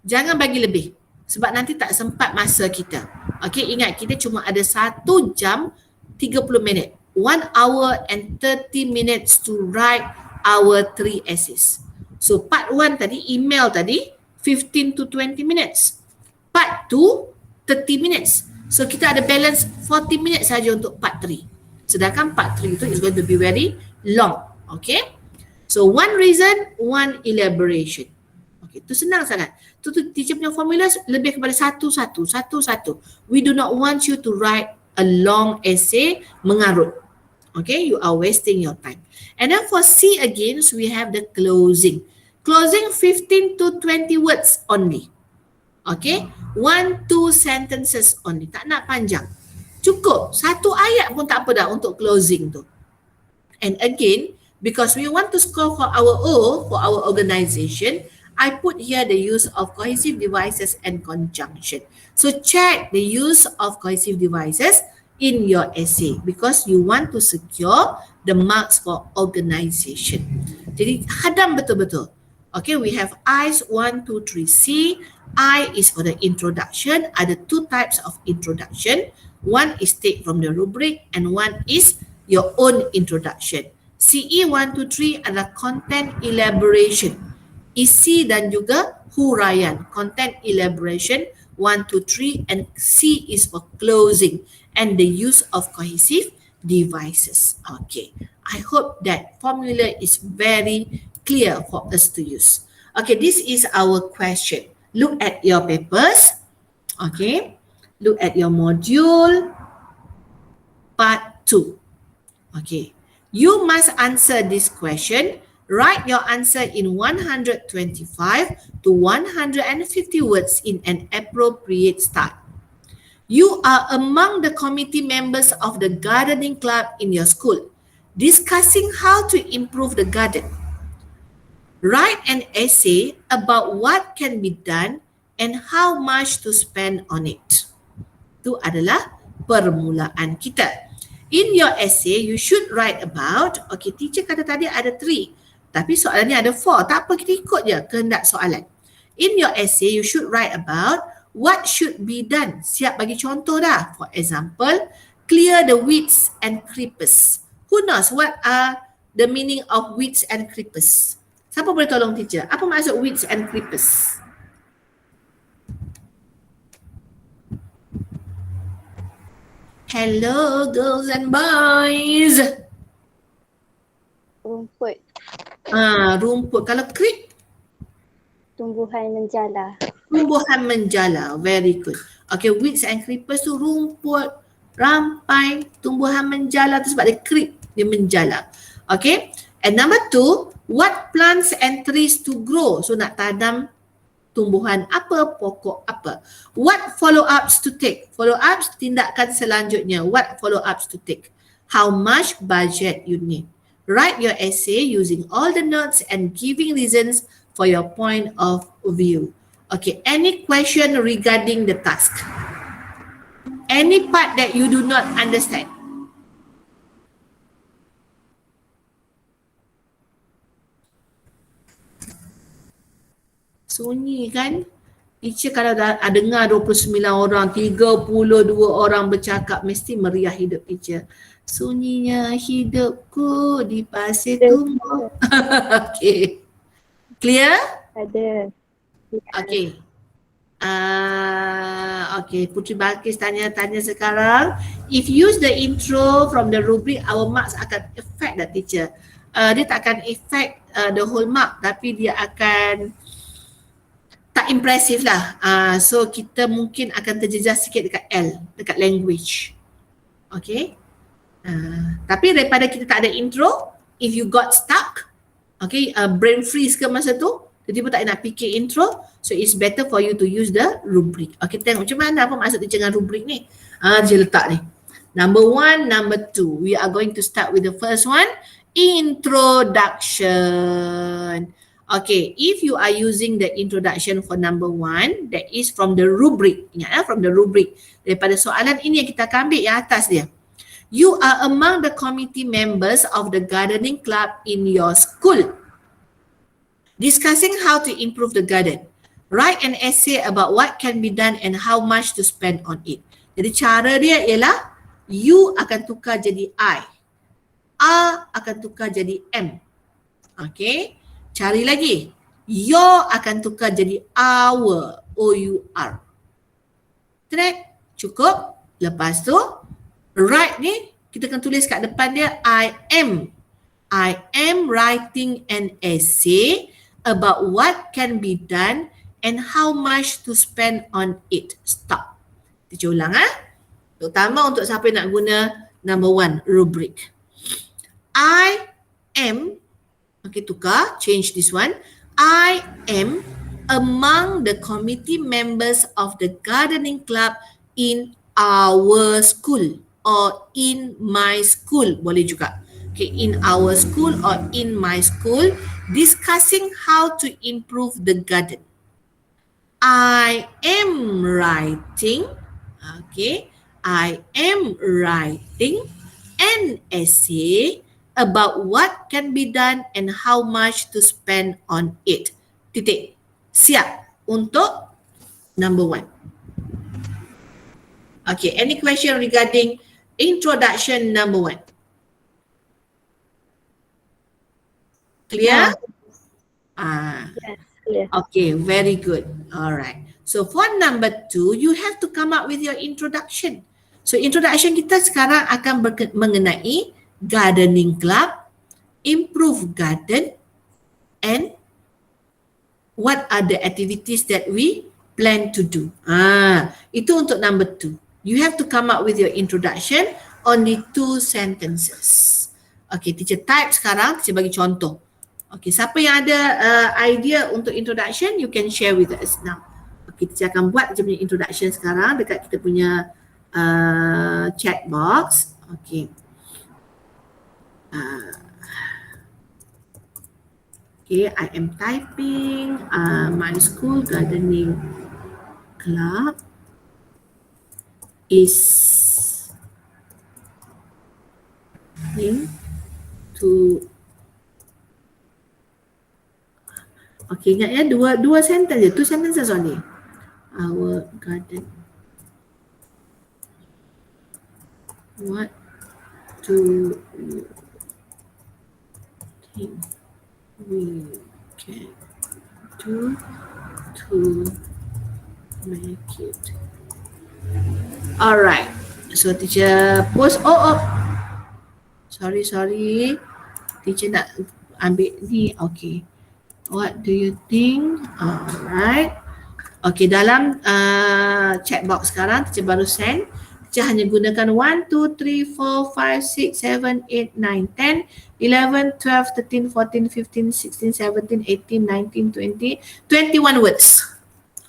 [SPEAKER 1] Jangan bagi lebih sebab nanti tak sempat masa kita. Okay, ingat kita cuma ada 1 jam 30 minit. 1 hour and 30 minutes to write our 3 essays. So part 1 tadi, email tadi, 15 to 20 minutes. Part 2, 30 minutes. So kita ada balance 40 minutes saja untuk part 3. Sedangkan part 3 itu is going to be very long. Okay. So 1 reason, 1 elaboration. Okay, itu senang sangat. Tu teacher punya formula lebih kepada satu. We do not want you to write a long essay mengarut. Okay, you are wasting your time. And then for C again, so we have the closing. Closing 15 to 20 words only. Okay, 1, 2 sentences only. Tak nak panjang. Cukup, 1 ayat pun tak apa dah untuk closing tu. And again, because we want to score for our O, for our organization, I put here the use of cohesive devices and conjunction. So check the use of cohesive devices in your essay because you want to secure the marks for organization. Jadi hadam betul-betul. Okay, we have I's 1, 2, 3, C. I is for the introduction. Ada 2 types of introduction. One is take from the rubric and one is your own introduction. CE 1, 2, 3 adalah content elaboration. Isi dan juga huraian. Content elaboration 1, 2, 3 and C is for closing and the use of cohesive devices. Okay, I hope that formula is very clear for us to use. Okay, this is our question. Look at your papers. Okay, look at your module. 2. Okay. You must answer this question. Write your answer in 125 to 150 words in an appropriate style. You are among the committee members of the gardening club in your school, discussing how to improve the garden. Write an essay about what can be done and how much to spend on it. Itu adalah permulaan kita. In your essay, you should write about, okay, teacher kata tadi ada 3, tapi soalannya ada 4. Tak apa, kita ikut je kehendak soalan. In your essay, you should write about what should be done. Siap bagi contoh dah. For example, clear the weeds and creepers. Who knows what are the meaning of weeds and creepers? Siapa boleh tolong teacher? Apa maksud weeds and creepers? Hello girls and boys.
[SPEAKER 3] Rumput,
[SPEAKER 1] Rumput. Kalau creep,
[SPEAKER 3] tumbuhan menjala.
[SPEAKER 1] tumbuhan menjala. Very good. Okay, weeds and creepers tu rumput, rampai, tumbuhan menjala tu sebab dia creep, dia menjala. Okay. And number 2, what plants and trees to grow? So nak tanam tumbuhan apa, pokok apa. What follow-ups to take? Follow-ups, tindakan selanjutnya. What follow-ups to take? How much budget you need? Write your essay using all the notes and giving reasons for your point of view. Okay, any question regarding the task? Any part that you do not understand? Sunyi kan? Teacher kalau dah dengar 29 orang, 32 orang bercakap, mesti meriah hidup teacher. Sunyinya hidupku di pasir tumbuh. Okay. Clear?
[SPEAKER 3] Ada.
[SPEAKER 1] Okay. Okay, Putri Balkis tanya sekarang. If use the intro from the rubric, our marks akan affect the teacher. Dia tak akan affect the whole mark, tapi dia akan tak impresif lah. So kita mungkin akan terjejas sikit dekat L, dekat language. Okay. Tapi daripada kita tak ada intro, if you got stuck, okay, brain freeze ke masa tu, tiba-tiba tak nak fikir intro, so it's better for you to use the rubric. Okay, tengok macam mana apa maksud dia dengan rubric ni. Dia letak ni. Number 1, number 2. We are going to start with the first one, introduction. Okay, if you are using the introduction for number 1, that is from the rubric. Ingat from the rubric. Daripada soalan ini yang kita akan ambil yang atas dia. You are among the committee members of the gardening club in your school, discussing how to improve the garden. Write an essay about what can be done and how much to spend on it. Jadi cara dia ialah you akan tukar jadi I. A akan tukar jadi M. Okay. Cari lagi. Your akan tukar jadi our. O-U-R. Track. Cukup. Lepas tu, write ni, kita akan tulis kat depan dia, I am writing an essay about what can be done and how much to spend on it. Stop. Kita ulang terutama untuk siapa yang nak guna number 1, rubric. I am, okay, tukar, change this one. I am among the committee members of the gardening club in our school or in my school. Boleh juga. Okay, in our school or in my school, discussing how to improve the garden. I am writing, okay, I am writing an essay about what can be done and how much to spend on it. Titik. Siap untuk number 1. Okay, any question regarding introduction number 1? Clear?
[SPEAKER 3] Yes, clear.
[SPEAKER 1] Okay, very good. All right. So for number 2, you have to come up with your introduction. So introduction kita sekarang akan mengenai gardening club, improve garden, and what are the activities that we plan to do. Itu untuk number 2. You have to come up with your introduction, only 2 sentences. Okay, teacher type sekarang, teacher bagi contoh. Okay, siapa yang ada idea untuk introduction, you can share with us now. Okay, teacher akan buat teacher punya introduction sekarang dekat kita punya chat box. Okay. Okay, I am typing my school gardening club is linked to. Okay, ingat ya, dua sentence je, 2 sentences only. Our garden. What do you think we can do to make it? Alright. So teacher post. Sorry. Teacher nak ambil ni. Okay. What do you think? Alright. Okay, dalam chat box sekarang teacher baru send. Teacher hanya gunakan 1, 2, 3, 4, 5, 6, 7, 8, 9, 10, 11, 12, 13, 14, 15, 16, 17, 18, 19, 20, 21 words.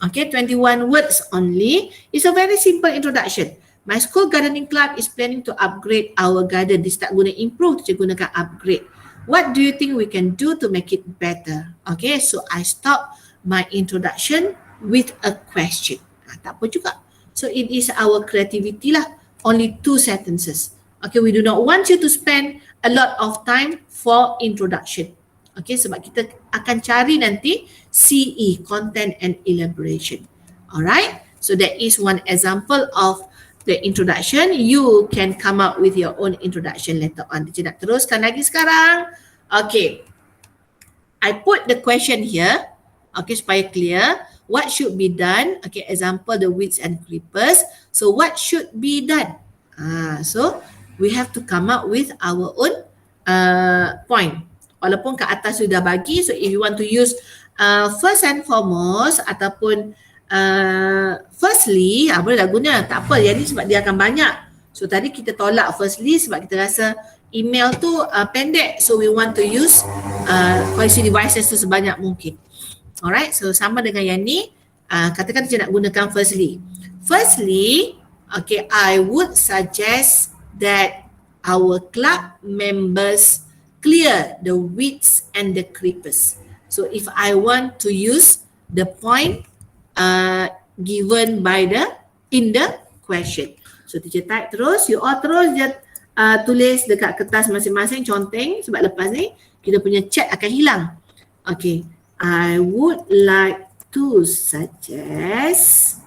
[SPEAKER 1] Okay, 21 words only. It's a very simple introduction. My school gardening club is planning to upgrade our garden. Dia tak guna improve, teacher gunakan upgrade. What do you think we can do to make it better? Okay, so I stop my introduction with a question. Tak apa juga. So it is our creativity lah. Only 2 sentences. Okay, we do not want you to spend a lot of time for introduction. Okay, sebab kita akan cari nanti CE, content and elaboration. Alright, so that is one example of the introduction. You can come up with your own introduction later on. Kita nak teruskan lagi sekarang. Okay, I put the question here. Okay, supaya clear. What should be done? Okay, example the weeds and creepers. So what should be done? So we have to come up with our own point. Walaupun kat atas sudah bagi, so if you want to use first and foremost ataupun firstly, bolehlah guna. Tak apa, yang ni sebab dia akan banyak. So tadi kita tolak firstly sebab kita rasa email tu pendek. So we want to use quality devices tu sebanyak mungkin. Alright, so sama dengan yang ni, katakan kita nak gunakan firstly. Firstly, okay, I would suggest that our club members clear the weeds and the creepers. So if I want to use the point given by in the question. So teacher type terus, you all terus je tulis dekat kertas masing-masing, conteng, sebab lepas ni kita punya chat akan hilang. Okay. I would like to suggest,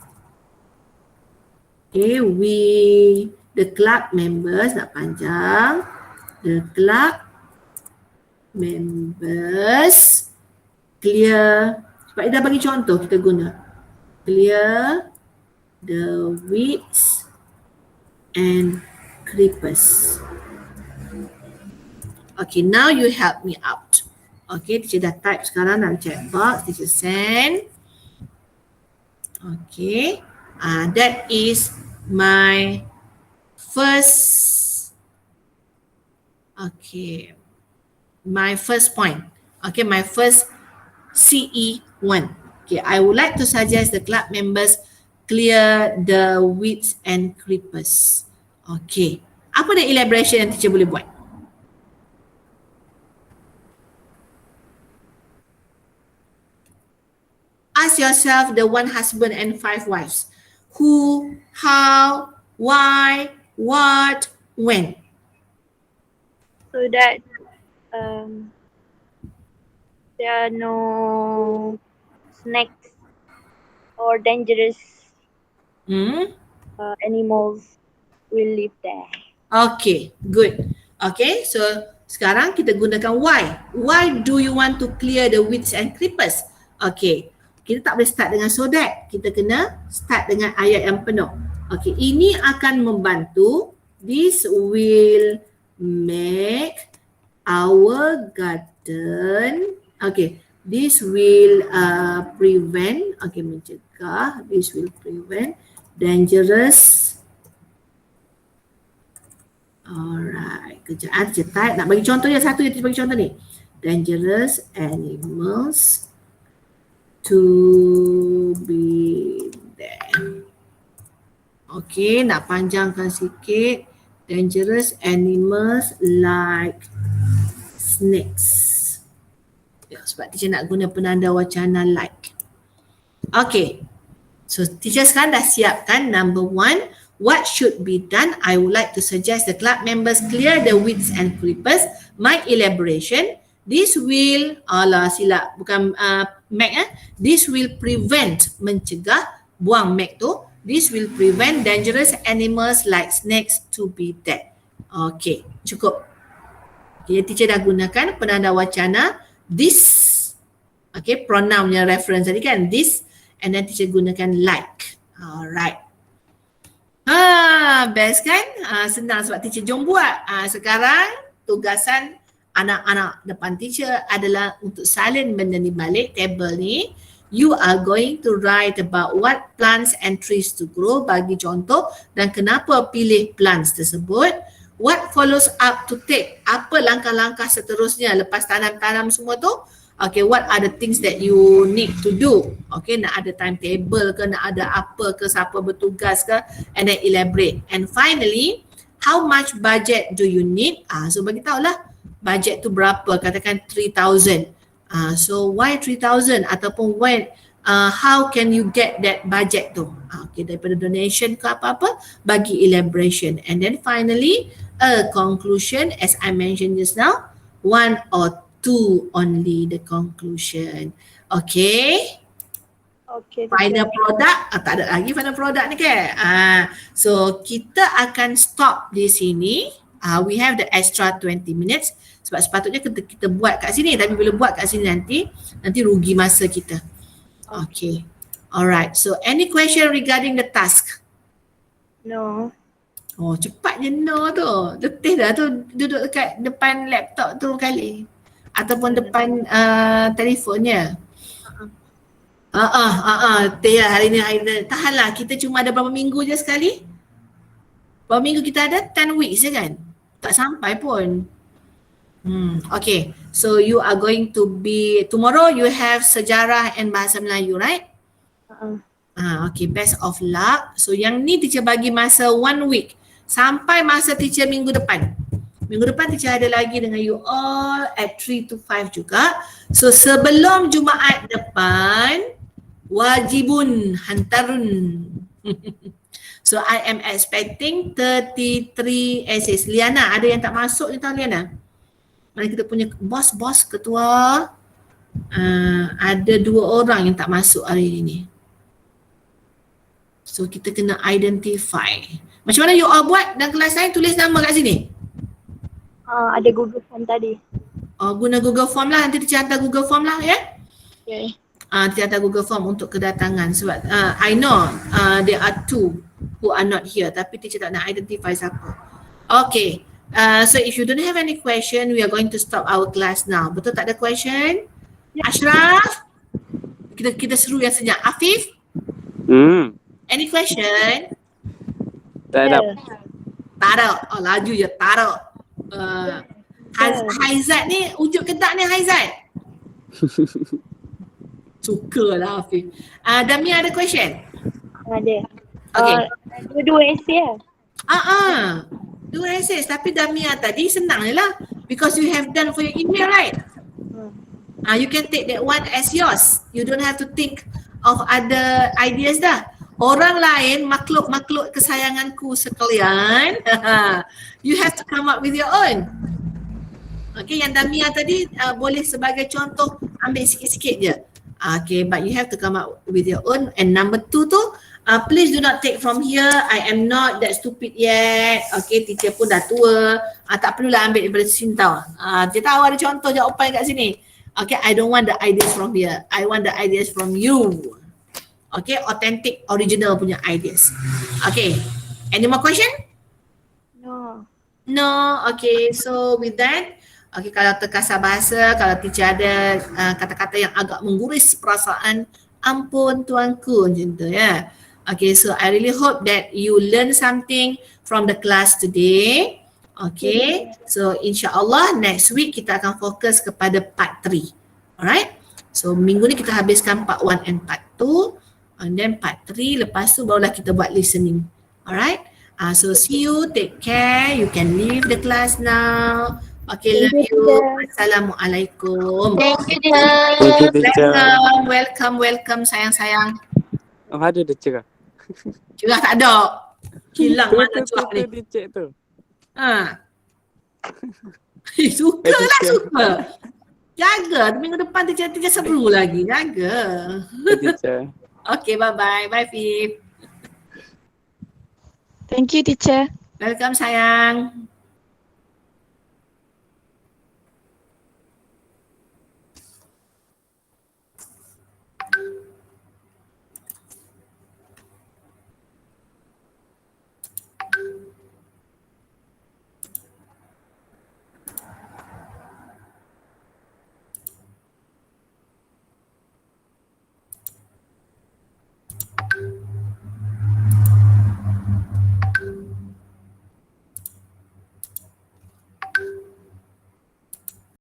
[SPEAKER 1] okay, the club members, nak panjang, the club members clear, sebab dia dah bagi contoh, kita guna clear the weeds and creepers. Okay, now you help me out. Okay, teacher dah type sekarang dalam chat box, teacher send. Okay, that is my first, okay, my first point. Okay, my first CE1. Okay, I would like to suggest the club members clear the weeds and creepers. Okay, apa the elaboration yang teacher boleh buat? Ask yourself the 1 husband and 5 wives. Who, how, why, what, when.
[SPEAKER 3] So that there are no snakes or dangerous animals will live there.
[SPEAKER 1] Okay, good. Okay, so sekarang kita gunakan why. Why do you want to clear the weeds and creepers? Okay. Kita tak boleh start dengan so that. Kita kena start dengan ayat yang penuh. Okay, ini akan membantu. This will make our garden. Okay, this will prevent. Okay, mencegah. This will prevent dangerous kejap je type. Nak bagi contoh je satu je, bagi contoh ni. Dangerous animals to be there. Okay, nak panjangkan sikit. Dangerous animals like snakes. Ya, sebab teacher nak guna penanda wacana like. Okay. So teacher sekarang dah siapkan number 1. What should be done? I would like to suggest the club members clear the weeds and creepers. My elaboration. This will, silap, bukan Mac This will prevent, mencegah, buang Mac tu. This will prevent dangerous animals like snakes to be dead. Okay, cukup. Okay, teacher dah gunakan penanda wacana this. Okay, pronounnya reference tadi kan, this, and then teacher gunakan like. Alright. Best kan? Senang sebab teacher jom buat. Sekarang tugasan anak-anak depan teacher adalah untuk salin benda ni balik table ni. You are going to write about what plants and trees to grow, bagi contoh dan kenapa pilih plants tersebut. What follows up to take, apa langkah-langkah seterusnya lepas tanam-tanam semua tu. Okay, what are the things that you need to do? Okay, nak ada timetable ke, nak ada apa ke, siapa bertugas ke, and then elaborate. And finally, how much budget do you need? So bagi tahulah budget tu berapa, katakan 3,000. So why 3,000 ataupun when, how can you get that budget tu? Okay, daripada donation ke apa-apa, bagi elaboration. And then finally, a conclusion as I mentioned just now, 1 or 2 only the conclusion. Okay.
[SPEAKER 3] Okay.
[SPEAKER 1] Final product, tak ada lagi final product ni kan. So kita akan stop di sini. We have the extra 20 minutes. Sebab sepatutnya kita buat kat sini, tapi bila buat kat sini nanti rugi masa kita. Okay. Alright. So any question regarding the task?
[SPEAKER 3] No.
[SPEAKER 1] Oh, cepat je no tu. Letih dah tu duduk dekat depan laptop tu kali. Ataupun depan telefonnya. Tia hari ni tahanlah, kita cuma ada berapa minggu je sekali. Berapa minggu kita ada? 10 weeks je kan? Tak sampai pun. Okay, so you are going to be, tomorrow you have sejarah and bahasa Melayu, right? Okay, best of luck. So yang ni teacher bagi masa 1 week sampai masa teacher minggu depan. Minggu depan teacher ada lagi dengan you all at 3 to 5 juga. So sebelum Jumaat depan, wajibun hantarun. So I am expecting 33 essays. Liana, ada yang tak masuk ni tahu Liana? Mana kita punya bos-bos ketua, ada 2 orang yang tak masuk hari ini. So kita kena identify. Macam mana you all buat dalam kelas lain, tulis nama kat sini?
[SPEAKER 3] Ada Google Form tadi.
[SPEAKER 1] Guna Google Form lah, nanti dia hantar Google Form lah ya.
[SPEAKER 3] Okay.
[SPEAKER 1] Dia hantar Google Form untuk kedatangan sebab I know there are 2 who are not here, tapi teacher tak nak identify siapa. Okay. So if you don't have any question, we are going to stop our class now. Betul tak ada question? Yeah. Ashraf? Kita seru yang senyap. Afif? Any question?
[SPEAKER 4] Tak ada.
[SPEAKER 1] Tak ada. Oh laju je, tak ada. Haizat ni, ujuk kedak ni Haizat? Sukalah Afif. Damia ada question?
[SPEAKER 3] Ada.
[SPEAKER 1] Okay.
[SPEAKER 3] Dua essay lah.
[SPEAKER 1] 2 essays, tapi Damia tadi senang je lah because you have done for your email, right? You can take that one as yours. You don't have to think of other ideas dah. Orang lain, makhluk-makhluk kesayanganku sekalian, you have to come up with your own. Okay, yang Damia tadi boleh sebagai contoh, ambil sikit-sikit je. Okay, but you have to come up with your own. And number 2 tu, please do not take from here. I am not that stupid yet. Okay, teacher pun dah tua. Tak perlulah ambil daripada sini tau. Dia tahu ada contoh jawapan kat sini. Okay, I don't want the ideas from here. I want the ideas from you. Okay, authentic, original punya ideas. Okay, any more question?
[SPEAKER 3] No.
[SPEAKER 1] No, okay. So with that, okay, kalau terkasar bahasa, kalau teacher ada kata-kata yang agak mengguris perasaan, ampun tuanku macam tu ya. Okay, so I really hope that you learn something from the class today. Okay, so insyaAllah next week kita akan fokus kepada part 3. Alright, so minggu ni kita habiskan part 1 and part 2, and then part 3 lepas tu barulah kita buat listening. Alright, so see you, take care, you can leave the class now. Okay, love you. Assalamualaikum.
[SPEAKER 5] Thank you, teacher.
[SPEAKER 4] Thank you, teacher.
[SPEAKER 1] Welcome sayang-sayang.
[SPEAKER 4] Oh, ada teacher.
[SPEAKER 1] Curah tak ada. Hilang mana
[SPEAKER 4] Tu
[SPEAKER 1] curah ni.
[SPEAKER 4] teacher tu.
[SPEAKER 1] Ha. Suka lah, suka. Jaga, minggu depan teacher seru lagi. Jaga.
[SPEAKER 4] Teacher.
[SPEAKER 1] Okay, bye-bye. Bye, Fif.
[SPEAKER 5] Thank you, teacher.
[SPEAKER 1] Welcome, sayang.